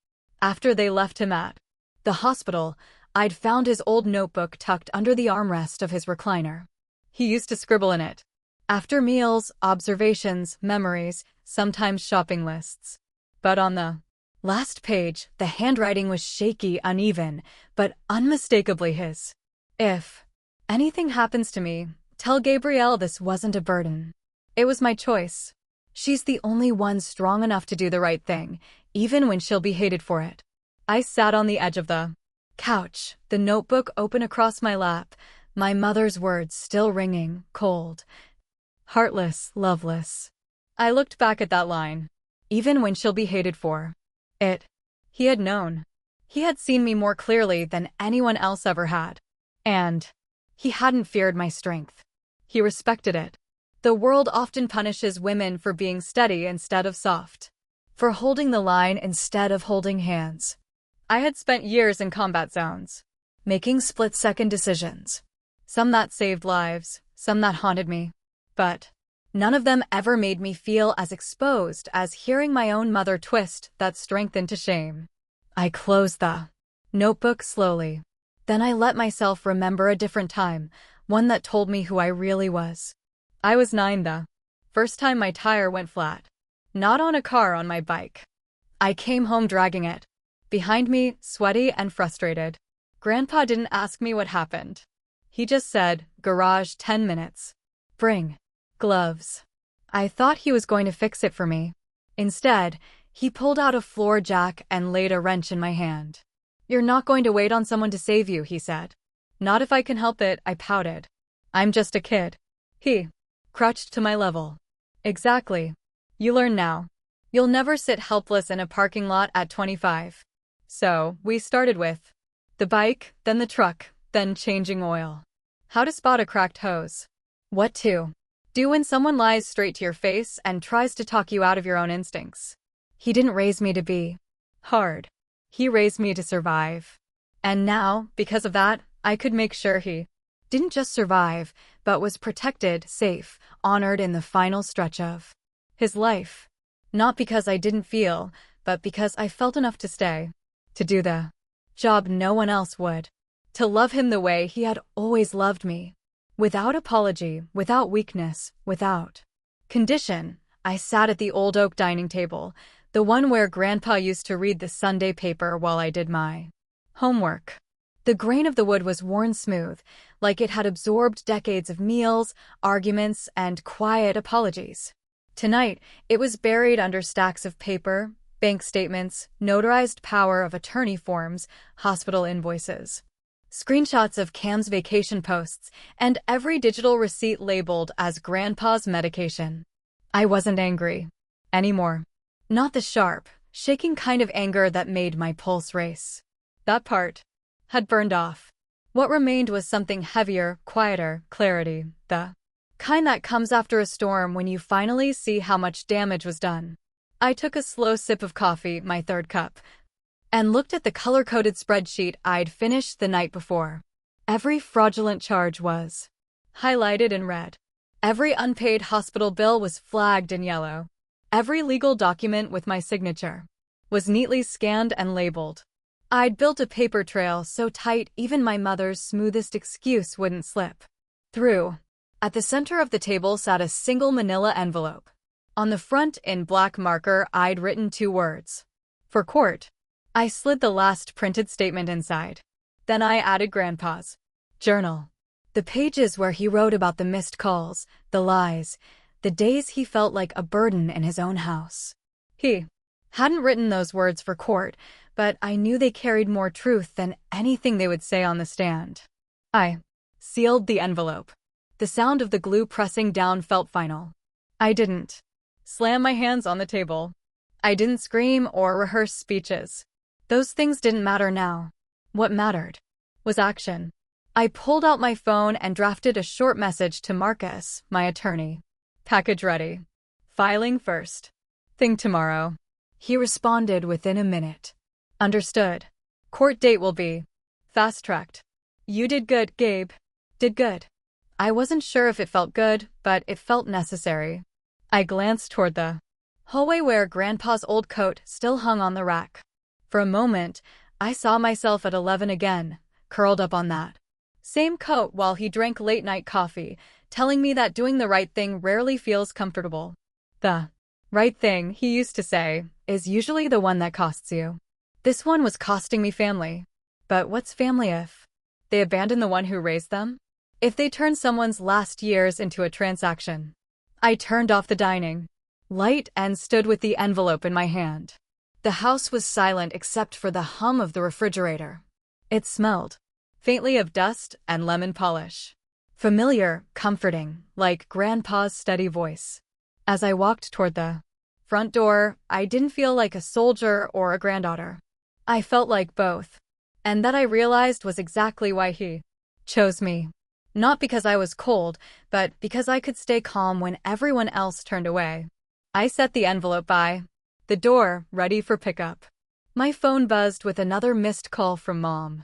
After they left him at the hospital, I'd found his old notebook tucked under the armrest of his recliner. He used to scribble in it. After meals, observations, memories, sometimes shopping lists. But on the last page, the handwriting was shaky, uneven, but unmistakably his. If anything happens to me, tell Gabrielle this wasn't a burden. It was my choice. She's the only one strong enough to do the right thing, even when she'll be hated for it. I sat on the edge of the couch, the notebook open across my lap, my mother's words still ringing, cold, heartless, loveless. I looked back at that line. Even when she'll be hated for it. He had known. He had seen me more clearly than anyone else ever had. And he hadn't feared my strength. He respected it. The world often punishes women for being steady instead of soft, for holding the line instead of holding hands. I had spent years in combat zones, making split-second decisions. Some that saved lives, some that haunted me. But none of them ever made me feel as exposed as hearing my own mother twist that strength into shame. I closed the notebook slowly. Then I let myself remember a different time, one that told me who I really was. I was 9 the first time my tire went flat. Not on a car, on my bike. I came home dragging it behind me, sweaty and frustrated. Grandpa didn't ask me what happened. He just said, "Garage 10 minutes. Bring gloves." I thought he was going to fix it for me. Instead, he pulled out a floor jack and laid a wrench in my hand. "You're not going to wait on someone to save you," he said. "Not if I can help it," I pouted. "I'm just a kid." He crouched to my level. "Exactly. You learn now. You'll never sit helpless in a parking lot at 25. So, we started with the bike, then the truck, then changing oil. How to spot a cracked hose. What to do when someone lies straight to your face and tries to talk you out of your own instincts. He didn't raise me to be hard. He raised me to survive. And now, because of that, I could make sure he didn't just survive, but was protected, safe, honored in the final stretch of his life. Not because I didn't feel, but because I felt enough to stay. To do the job no one else would. To love him the way he had always loved me. Without apology, without weakness, without condition. I sat at the old oak dining table, the one where Grandpa used to read the Sunday paper while I did my homework. The grain of the wood was worn smooth, like it had absorbed decades of meals, arguments, and quiet apologies. Tonight, it was buried under stacks of paper, bank statements, notarized power of attorney forms, hospital invoices, screenshots of Cam's vacation posts, and every digital receipt labeled as Grandpa's medication. I wasn't angry anymore. Not the sharp, shaking kind of anger that made my pulse race. That part had burned off. What remained was something heavier, quieter, clarity, the kind that comes after a storm when you finally see how much damage was done. I took a slow sip of coffee, my third cup, and looked at the color-coded spreadsheet I'd finished the night before. Every fraudulent charge was highlighted in red. Every unpaid hospital bill was flagged in yellow. Every legal document with my signature was neatly scanned and labeled. I'd built a paper trail so tight even my mother's smoothest excuse wouldn't slip through. At the center of the table sat a single manila envelope. On the front, in black marker, I'd written 2 words. For court. I slid the last printed statement inside. Then I added Grandpa's journal. The pages where he wrote about the missed calls, the lies, the days he felt like a burden in his own house. He Hadn't written those words for court, but I knew they carried more truth than anything they would say on the stand. I sealed the envelope. The sound of the glue pressing down felt final. I didn't slam my hands on the table. I didn't scream or rehearse speeches. Those things didn't matter now. What mattered was action. I pulled out my phone and drafted a short message to Marcus, my attorney. Package ready. Filing first. Think tomorrow. He responded within a minute. Understood. Court date will be fast-tracked. You did good, Gabe. Did good. I wasn't sure if it felt good, but it felt necessary. I glanced toward the hallway where Grandpa's old coat still hung on the rack. For a moment, I saw myself at 11 again, curled up on that same coat while he drank late-night coffee, telling me that doing the right thing rarely feels comfortable. The right thing, he used to say, is usually the one that costs you. This one was costing me family. But what's family if they abandon the one who raised them? If they turn someone's last years into a transaction? I turned off the dining light and stood with the envelope in my hand. The house was silent except for the hum of the refrigerator. It smelled faintly of dust and lemon polish. Familiar, comforting, like Grandpa's steady voice. As I walked toward the front door, I didn't feel like a soldier or a granddaughter. I felt like both. And that I realized was exactly why he chose me. Not because I was cold, but because I could stay calm when everyone else turned away. I set the envelope by the door, ready for pickup. My phone buzzed with another missed call from Mom.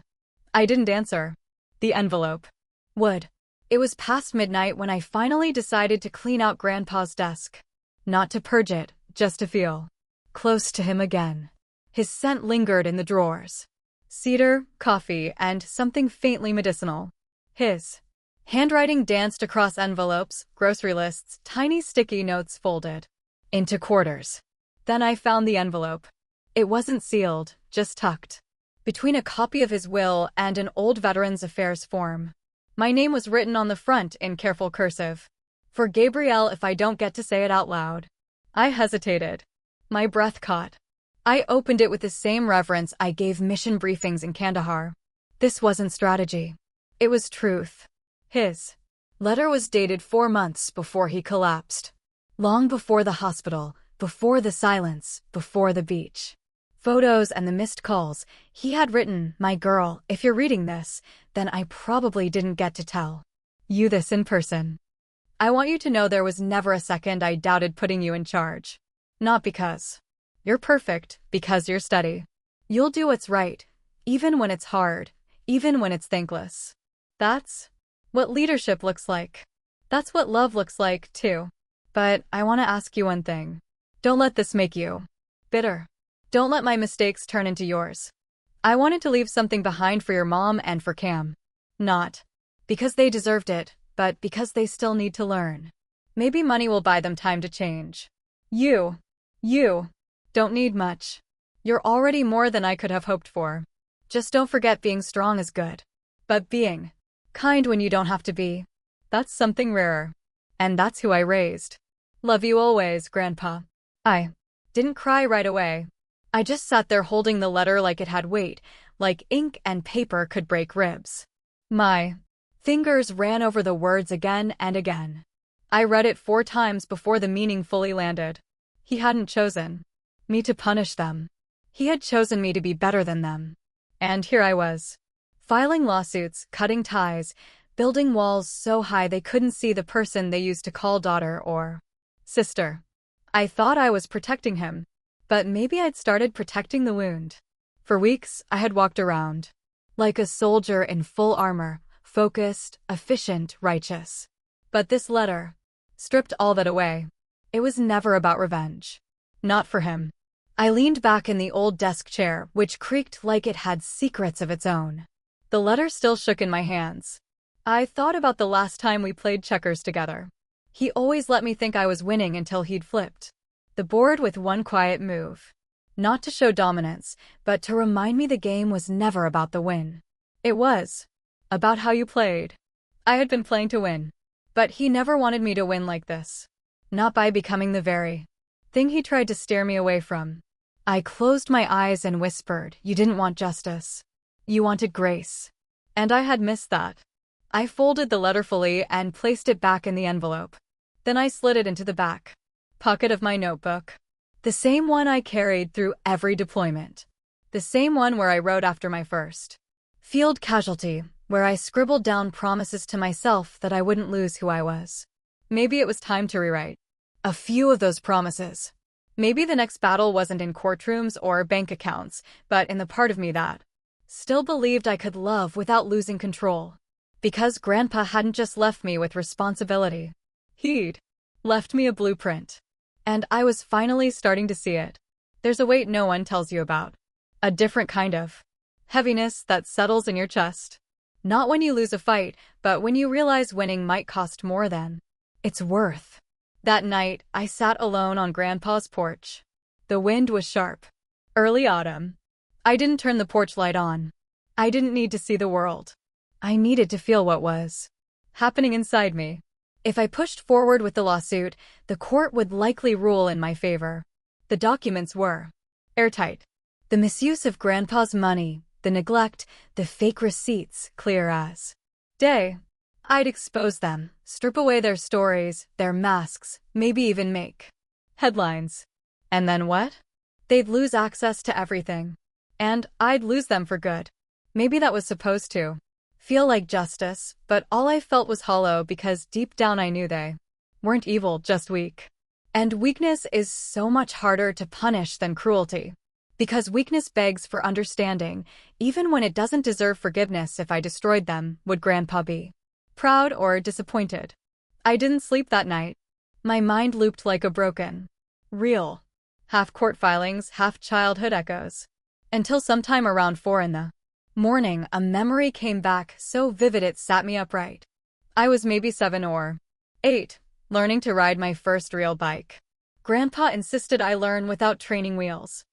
I didn't answer. The envelope would. It was past midnight when I finally decided to clean out Grandpa's desk. Not to purge it, just to feel close to him again. His scent lingered in the drawers. Cedar, coffee, and something faintly medicinal. His handwriting danced across envelopes, grocery lists, tiny sticky notes folded into quarters. Then I found the envelope. It wasn't sealed, just tucked between a copy of his will and an old Veterans Affairs form. My name was written on the front in careful cursive. For Gabrielle if I don't get to say it out loud. I hesitated. My breath caught. I opened it with the same reverence I gave mission briefings in Kandahar. This wasn't strategy. It was truth. His letter was dated 4 months before he collapsed. Long before the hospital, before the silence, before the beach. Photos and the missed calls. He had written, "My girl, if you're reading this, then I probably didn't get to tell you this in person. I want you to know there was never a second I doubted putting you in charge. Not because you're perfect, because you're steady. You'll do what's right, even when it's hard, even when it's thankless. That's what leadership looks like. That's what love looks like, too. But I want to ask you one thing. Don't let this make you bitter. Don't let my mistakes turn into yours. I wanted to leave something behind for your mom and for Cam. Not because they deserved it, but because they still need to learn. Maybe money will buy them time to change. You don't need much. You're already more than I could have hoped for. Just don't forget being strong is good. But being kind when you don't have to be, that's something rarer. And that's who I raised. Love you always, Grandpa." I didn't cry right away. I just sat there holding the letter like it had weight, like ink and paper could break ribs. My fingers ran over the words again and again. I read it 4 times before the meaning fully landed. He hadn't chosen me to punish them. He had chosen me to be better than them. And here I was, filing lawsuits, cutting ties, building walls so high they couldn't see the person they used to call daughter or sister. I thought I was protecting him, but maybe I'd started protecting the wound. For weeks, I had walked around like a soldier in full armor, focused, efficient, righteous. But this letter stripped all that away. It was never about revenge. Not for him. I leaned back in the old desk chair, which creaked like it had secrets of its own. The letter still shook in my hands. I thought about the last time we played checkers together. He always let me think I was winning until he'd flipped the board with one quiet move. Not to show dominance, but to remind me the game was never about the win. It was about how you played. I had been playing to win. But he never wanted me to win like this. Not by becoming the very thing he tried to steer me away from. I closed my eyes and whispered, "You didn't want justice. You wanted grace." And I had missed that. I folded the letter fully and placed it back in the envelope. Then I slid it into the back pocket of my notebook. The same one I carried through every deployment. The same one where I wrote after my first field casualty, where I scribbled down promises to myself that I wouldn't lose who I was. Maybe it was time to rewrite a few of those promises. Maybe the next battle wasn't in courtrooms or bank accounts, but in the part of me that still believed I could love without losing control. Because Grandpa hadn't just left me with responsibility. He'd left me a blueprint. And I was finally starting to see it. There's a weight no one tells you about. A different kind of heaviness that settles in your chest. Not when you lose a fight, but when you realize winning might cost more than it's worth. That night, I sat alone on Grandpa's porch. The wind was sharp. Early autumn. I didn't turn the porch light on. I didn't need to see the world. I needed to feel what was happening inside me. If I pushed forward with the lawsuit, the court would likely rule in my favor. The documents were airtight. The misuse of Grandpa's money, the neglect, the fake receipts, clear as day. I'd expose them, strip away their stories, their masks, maybe even make headlines. And then what? They'd lose access to everything. And I'd lose them for good. Maybe that was supposed to feel like justice, but all I felt was hollow because deep down I knew they weren't evil, just weak. And weakness is so much harder to punish than cruelty. Because weakness begs for understanding, even when it doesn't deserve forgiveness. If I destroyed them, would Grandpa be proud or disappointed? I didn't sleep that night. My mind looped like a broken reel. Half court filings, half childhood echoes. Until sometime around 4 in the morning, a memory came back so vivid it sat me upright. I was maybe 7 or 8, learning to ride my first real bike. Grandpa insisted I learn without training wheels.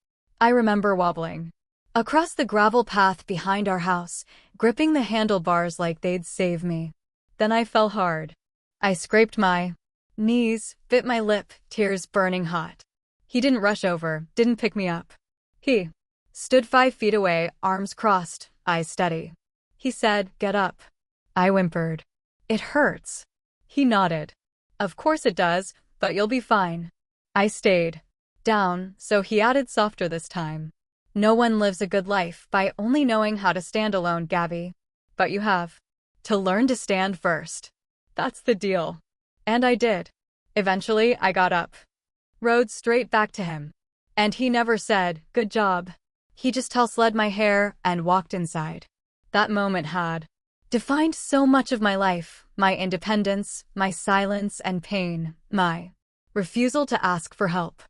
I remember wobbling across the gravel path behind our house, gripping the handlebars like they'd save me. Then I fell hard. I scraped my knees, bit my lip, tears burning hot. He didn't rush over, didn't pick me up. He stood 5 feet away, arms crossed, eyes steady. He said, "Get up." I whimpered. "It hurts." He nodded. "Of course it does, but you'll be fine." I stayed down, so he added softer this time. "No one lives a good life by only knowing how to stand alone, Gabby. But you have to learn to stand first. That's the deal." And I did. Eventually, I got up, rode straight back to him. And he never said, "Good job." He just tousled my hair and walked inside. That moment had defined so much of my life, my independence, my silence and pain, my refusal to ask for help.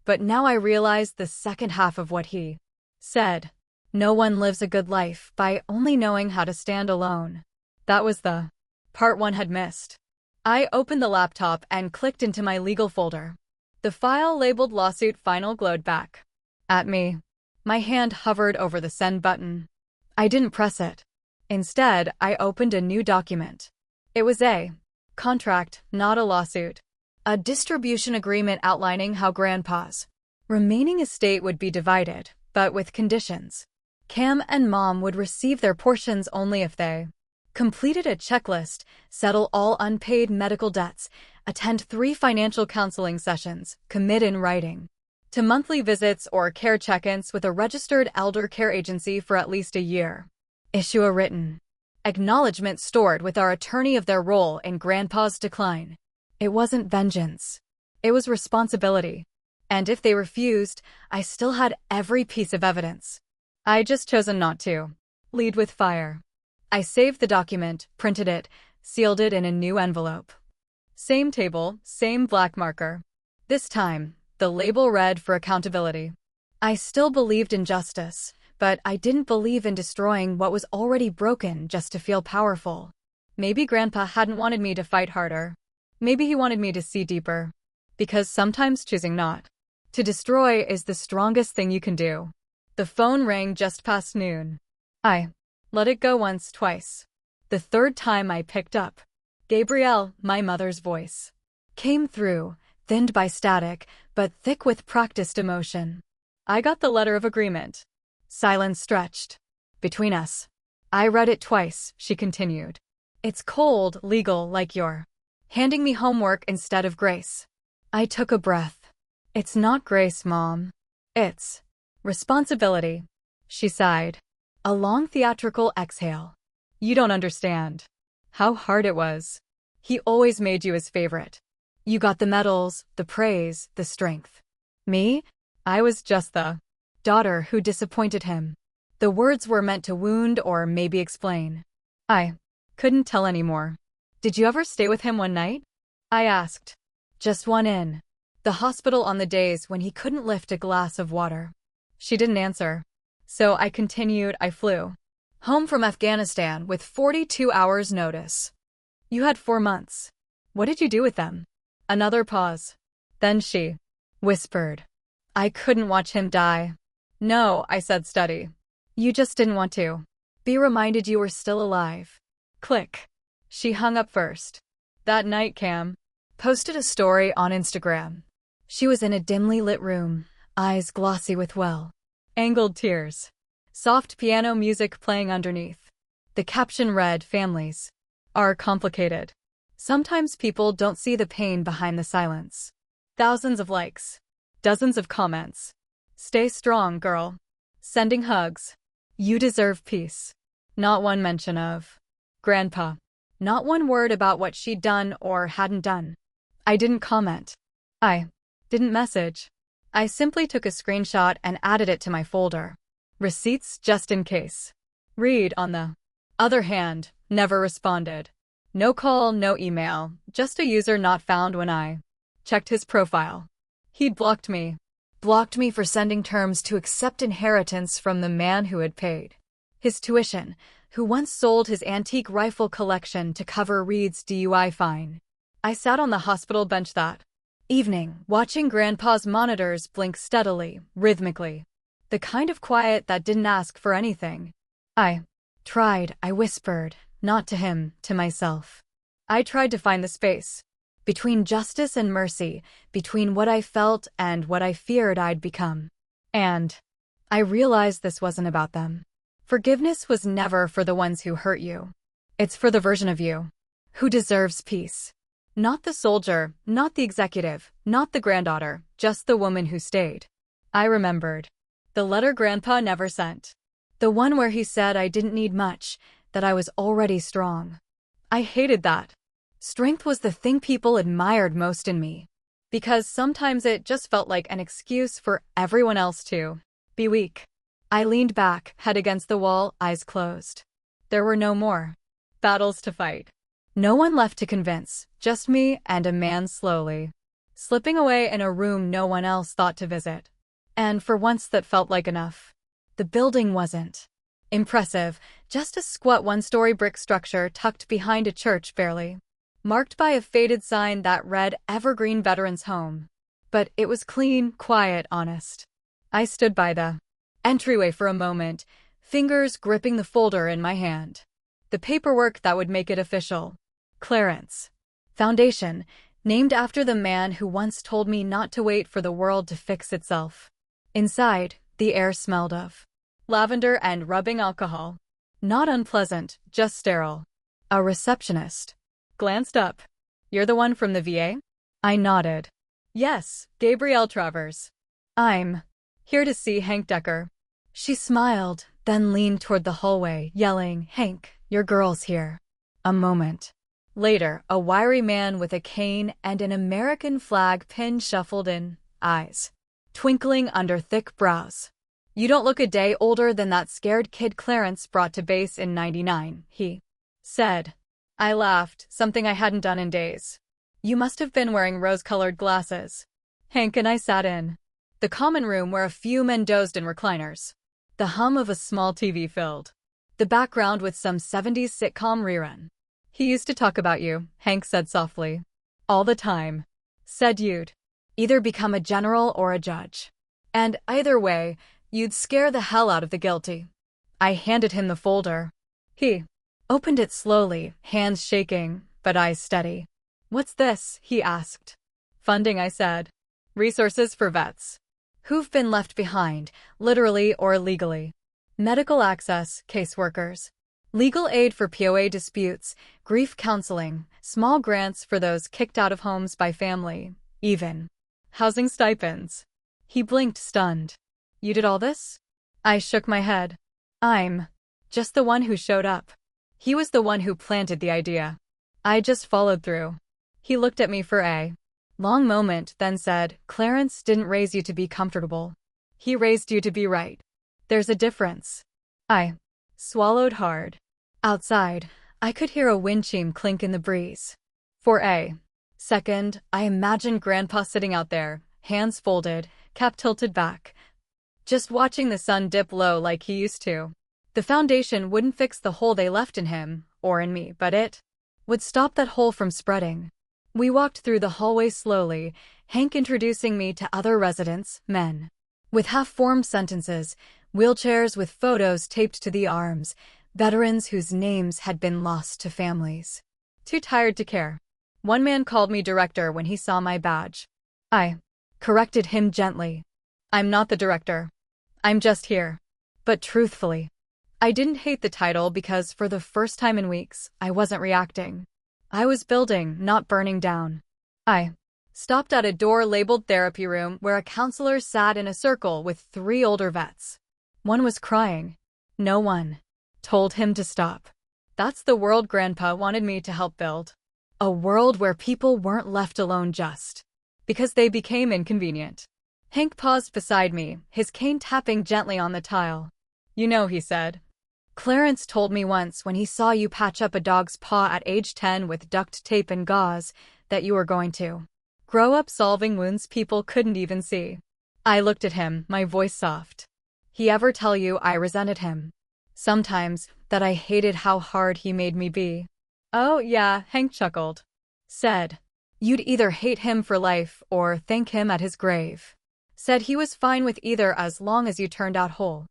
But now I realized the second half of what he said. No one lives a good life by only knowing how to stand alone. That was the part one had missed. I opened the laptop and clicked into my legal folder. The file labeled lawsuit final glowed back at me. My hand hovered over the send button. I didn't press it. Instead, I opened a new document. It was a contract, not a lawsuit. A distribution agreement outlining how Grandpa's remaining estate would be divided, but with conditions. Cam and Mom would receive their portions only if they completed a checklist, settle all unpaid medical debts, attend 3 financial counseling sessions, commit in writing to monthly visits or care check-ins with a registered elder care agency for at least a year, issue a written acknowledgement stored with our attorney of their role in Grandpa's decline. It wasn't vengeance. It was responsibility. And if they refused, I still had every piece of evidence. I'd just chosen not to lead with fire. I saved the document, printed it, sealed it in a new envelope. Same table, same black marker. This time, the label read for accountability. I still believed in justice, but I didn't believe in destroying what was already broken just to feel powerful. Maybe Grandpa hadn't wanted me to fight harder. Maybe he wanted me to see deeper. Because sometimes choosing not to destroy is the strongest thing you can do. The phone rang just past noon. I let it go once, twice. The third time I picked up. Gabrielle, my mother's voice, came through, thinned by static, but thick with practiced emotion. I got the letter of agreement. Silence stretched. Between us. I read it twice, she continued. It's cold, legal, like you're handing me homework instead of grace. I took a breath. It's not grace, Mom. It's responsibility. She sighed. A long theatrical exhale. You don't understand how hard it was. He always made you his favorite. You got the medals, the praise, the strength. Me? I was just the daughter who disappointed him. The words were meant to wound or maybe explain. I couldn't tell anymore. Did you ever stay with him one night? I asked. Just one in the hospital on the days when he couldn't lift a glass of water. She didn't answer. So I continued. I flew home from Afghanistan with 42 hours notice. You had 4 months. What did you do with them? Another pause. Then she whispered. I couldn't watch him die. No, I said steady. You just didn't want to be reminded you were still alive. Click. She hung up first. That night, Cam posted a story on Instagram. She was in a dimly lit room, eyes glossy with angled tears. Soft piano music playing underneath. The caption read, "Families are complicated. Sometimes people don't see the pain behind the silence." Thousands of likes. Dozens of comments. Stay strong, girl. Sending hugs. You deserve peace. Not one mention of Grandpa. Not one word about what she'd done or hadn't done. I didn't comment. I didn't message. I simply took a screenshot and added it to my folder. Receipts just in case. Reed, on the other hand, never responded. No call, no email, just a user not found when I checked his profile. He'd blocked me. Blocked me for sending terms to accept inheritance from the man who had paid his tuition, who once sold his antique rifle collection to cover Reed's DUI fine. I sat on the hospital bench that evening, watching Grandpa's monitors blink steadily, rhythmically. The kind of quiet that didn't ask for anything. I whispered, not to him, to myself. I tried to find the space between justice and mercy, between what I felt and what I feared I'd become. And I realized this wasn't about them. Forgiveness was never for the ones who hurt you. It's for the version of you who deserves peace. Not the soldier, not the executive, not the granddaughter, just the woman who stayed. I remembered the letter Grandpa never sent. The one where he said I didn't need much, that I was already strong. I hated that. Strength was the thing people admired most in me. Because sometimes it just felt like an excuse for everyone else to be weak. I leaned back, head against the wall, eyes closed. There were no more battles to fight. No one left to convince, just me and a man slowly slipping away in a room no one else thought to visit. And for once that felt like enough. The building wasn't impressive, just a squat one-story brick structure tucked behind a church barely marked by a faded sign that read Evergreen Veterans Home. But it was clean, quiet, honest. I stood by the entryway for a moment, fingers gripping the folder in my hand. The paperwork that would make it official. Clarence Foundation, named after the man who once told me not to wait for the world to fix itself. Inside, the air smelled of lavender and rubbing alcohol. Not unpleasant, just sterile. A receptionist glanced up. You're the one from the VA? I nodded. Yes, Gabrielle Travers. I'm here to see Hank Decker. She smiled, then leaned toward the hallway, yelling, Hank, your girl's here. A moment later, a wiry man with a cane and an American flag pin shuffled in, eyes twinkling under thick brows. You don't look a day older than that scared kid Clarence brought to base in '99, he said. I laughed, something I hadn't done in days. You must have been wearing rose-colored glasses. Hank and I sat in the common room where a few men dozed in recliners. The hum of a small TV filled the background with some '70s sitcom rerun. He used to talk about you, Hank said softly. All the time. Said you'd either become a general or a judge. And either way, you'd scare the hell out of the guilty. I handed him the folder. He opened it slowly, hands shaking, but eyes steady. What's this? He asked. Funding, I said. Resources for vets who've been left behind, literally or legally. Medical access, caseworkers. Legal aid for POA disputes, grief counseling, small grants for those kicked out of homes by family, even housing stipends. He blinked, stunned. You did all this? I shook my head. I'm just the one who showed up. He was the one who planted the idea. I just followed through. He looked at me for a long moment, then said, Clarence didn't raise you to be comfortable. He raised you to be right. There's a difference. I swallowed hard. Outside, I could hear a wind chime clink in the breeze. For a second, I imagined Grandpa sitting out there, hands folded, cap tilted back, just watching the sun dip low like he used to. The foundation wouldn't fix the hole they left in him, or in me, but it would stop that hole from spreading. We walked through the hallway slowly, Hank introducing me to other residents, men with half-formed sentences, wheelchairs with photos taped to the arms, veterans whose names had been lost to families too tired to care. One man called me director when he saw my badge. I corrected him gently. I'm not the director. I'm just here. But truthfully, I didn't hate the title because for the first time in weeks, I wasn't reacting. I was building, not burning down. I stopped at a door labeled therapy room where a counselor sat in a circle with 3 older vets. One was crying. No one told him to stop. That's the world Grandpa wanted me to help build. A world where people weren't left alone just because they became inconvenient. Hank paused beside me, his cane tapping gently on the tile. You know, he said, Clarence told me once when he saw you patch up a dog's paw at age 10 with duct tape and gauze that you were going to grow up solving wounds people couldn't even see. I looked at him, my voice soft. He ever tell you I resented him? Sometimes, that I hated how hard he made me be. Oh yeah, Hank chuckled. Said, you'd either hate him for life or thank him at his grave. Said he was fine with either as long as you turned out whole.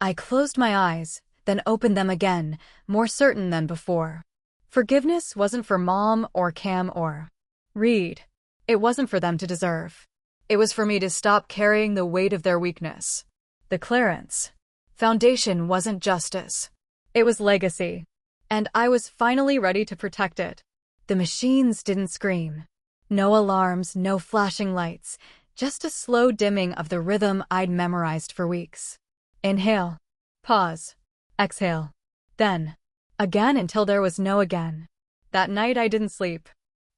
I closed my eyes, then opened them again, more certain than before. Forgiveness wasn't for Mom or Cam or Reed. It wasn't for them to deserve. It was for me to stop carrying the weight of their weakness. The Clarence Foundation wasn't justice. It was legacy. And I was finally ready to protect it. The machines didn't scream. No alarms, no flashing lights, just a slow dimming of the rhythm I'd memorized for weeks. Inhale. Pause. Exhale. Then, again until there was no again. That night I didn't sleep.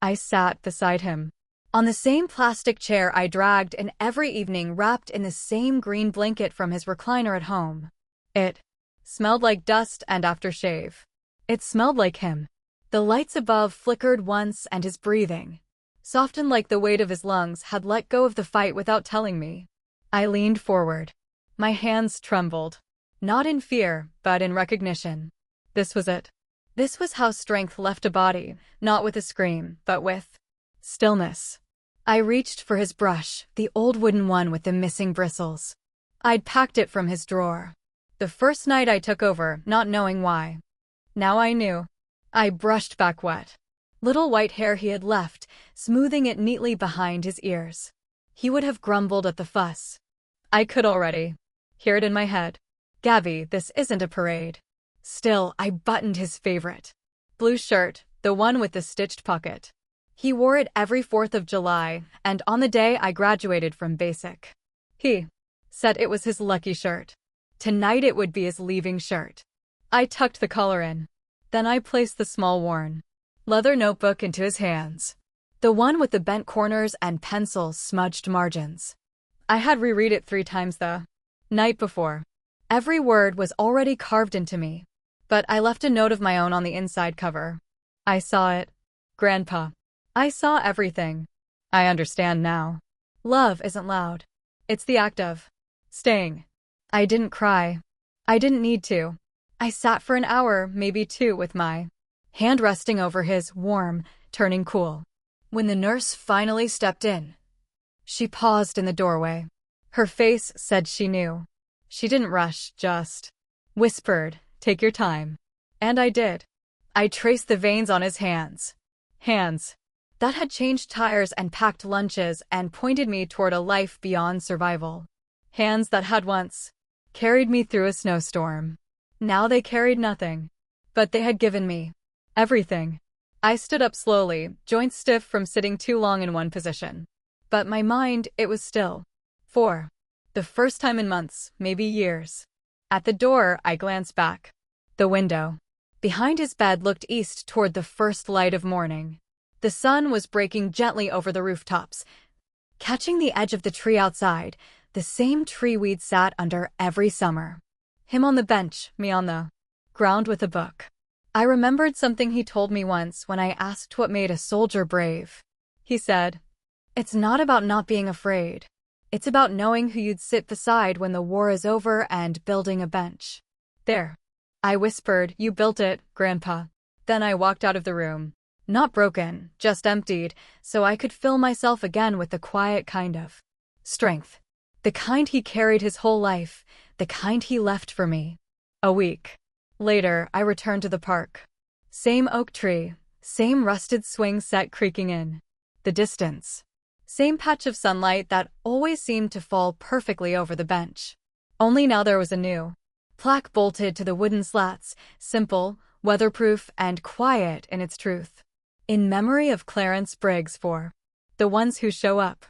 I sat beside him. On the same plastic chair I dragged in every evening, wrapped in the same green blanket from his recliner at home. It smelled like dust and aftershave. It smelled like him. The lights above flickered once and his breathing softened like the weight of his lungs had let go of the fight without telling me. I leaned forward. My hands trembled. Not in fear, but in recognition. This was it. This was how strength left a body, not with a scream, but with stillness. I reached for his brush, the old wooden one with the missing bristles. I'd packed it from his drawer. The first night I took over, not knowing why. Now I knew. I brushed back wet, little white hair he had left, smoothing it neatly behind his ears. He would have grumbled at the fuss. I could already hear it in my head. Gabby, this isn't a parade. Still, I buttoned his favorite blue shirt, the one with the stitched pocket. He wore it every 4th of July, and on the day I graduated from basic. He said it was his lucky shirt. Tonight it would be his leaving shirt. I tucked the collar in. Then I placed the small worn leather notebook into his hands. The one with the bent corners and pencil-smudged margins. I had reread it 3 times the night before. Every word was already carved into me. But I left a note of my own on the inside cover. I saw it. Grandpa. I saw everything. I understand now. Love isn't loud. It's the act of staying. I didn't cry. I didn't need to. I sat for an hour, maybe 2, with my hand resting over his, warm, turning cool. When the nurse finally stepped in, she paused in the doorway. Her face said she knew. She didn't rush, just whispered, "Take your time." And I did. I traced the veins on his hands. Hands that had changed tires and packed lunches and pointed me toward a life beyond survival. Hands that had once carried me through a snowstorm. Now they carried nothing. But they had given me everything. I stood up slowly, joints stiff from sitting too long in one position. But my mind, it was still. For the first time in months, maybe years. At the door, I glanced back. The window behind his bed looked east toward the first light of morning. The sun was breaking gently over the rooftops, catching the edge of the tree outside, the same tree we'd sat under every summer. Him on the bench, me on the ground with a book. I remembered something he told me once when I asked what made a soldier brave. He said, "It's not about not being afraid. It's about knowing who you'd sit beside when the war is over and building a bench." There. I whispered, "You built it, Grandpa." Then I walked out of the room. Not broken, just emptied, so I could fill myself again with the quiet kind of strength. The kind he carried his whole life, the kind he left for me. A week later, I returned to the park. Same oak tree, same rusted swing set creaking in the distance. Same patch of sunlight that always seemed to fall perfectly over the bench. Only now there was a new plaque bolted to the wooden slats, simple, weatherproof, and quiet in its truth. In memory of Clarence Briggs for the ones who show up.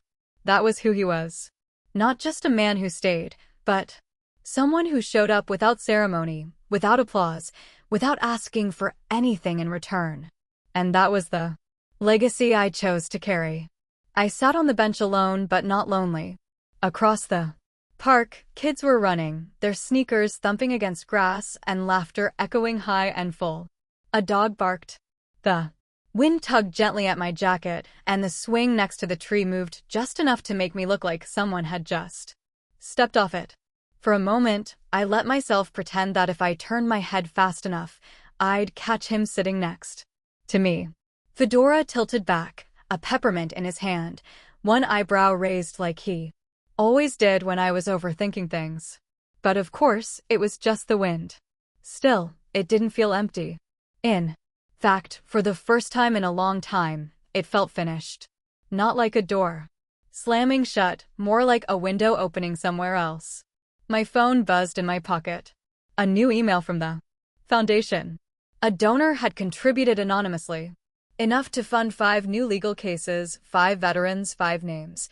That was who he was. Not just a man who stayed, but someone who showed up without ceremony, without applause, without asking for anything in return. And that was the legacy I chose to carry. I sat on the bench alone but not lonely. Across the park, kids were running, their sneakers thumping against grass and laughter echoing high and full. A dog barked. The wind tugged gently at my jacket, and the swing next to the tree moved just enough to make me look like someone had just stepped off it. For a moment, I let myself pretend that if I turned my head fast enough, I'd catch him sitting next to me. Fedora tilted back, a peppermint in his hand, one eyebrow raised like he always did when I was overthinking things. But of course, it was just the wind. Still, it didn't feel empty. In fact, for the first time in a long time, it felt finished. Not like a door slamming shut, more like a window opening somewhere else. My phone buzzed in my pocket. A new email from the foundation. A donor had contributed anonymously. Enough to fund 5 new legal cases, 5 veterans, 5 names.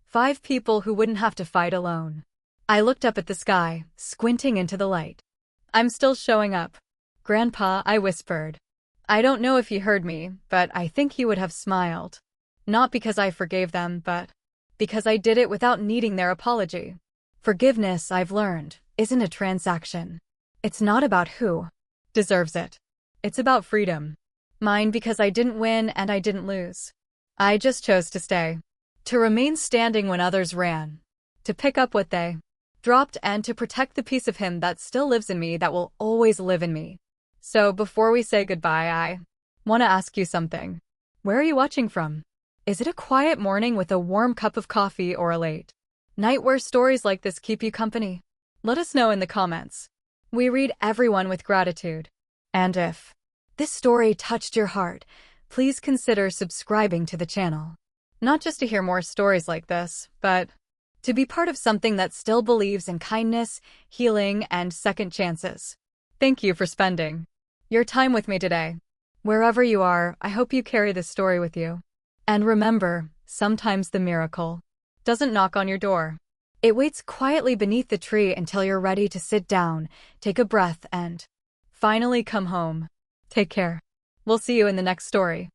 5 people who wouldn't have to fight alone. I looked up at the sky, squinting into the light. "I'm still showing up, Grandpa," I whispered. I don't know if he heard me, but I think he would have smiled. Not because I forgave them, but because I did it without needing their apology. Forgiveness, I've learned, isn't a transaction. It's not about who deserves it. It's about freedom. Mine because I didn't win and I didn't lose. I just chose to stay. To remain standing when others ran. To pick up what they dropped and to protect the piece of him that still lives in me, that will always live in me. So before we say goodbye, I want to ask you something. Where are you watching from? Is it a quiet morning with a warm cup of coffee or a late night where stories like this keep you company? Let us know in the comments. We read everyone with gratitude. And if this story touched your heart, please consider subscribing to the channel. Not just to hear more stories like this, but to be part of something that still believes in kindness, healing, and second chances. Thank you for spending your time with me today. Wherever you are, I hope you carry this story with you. And remember, sometimes the miracle doesn't knock on your door. It waits quietly beneath the tree until you're ready to sit down, take a breath, and finally come home. Take care. We'll see you in the next story.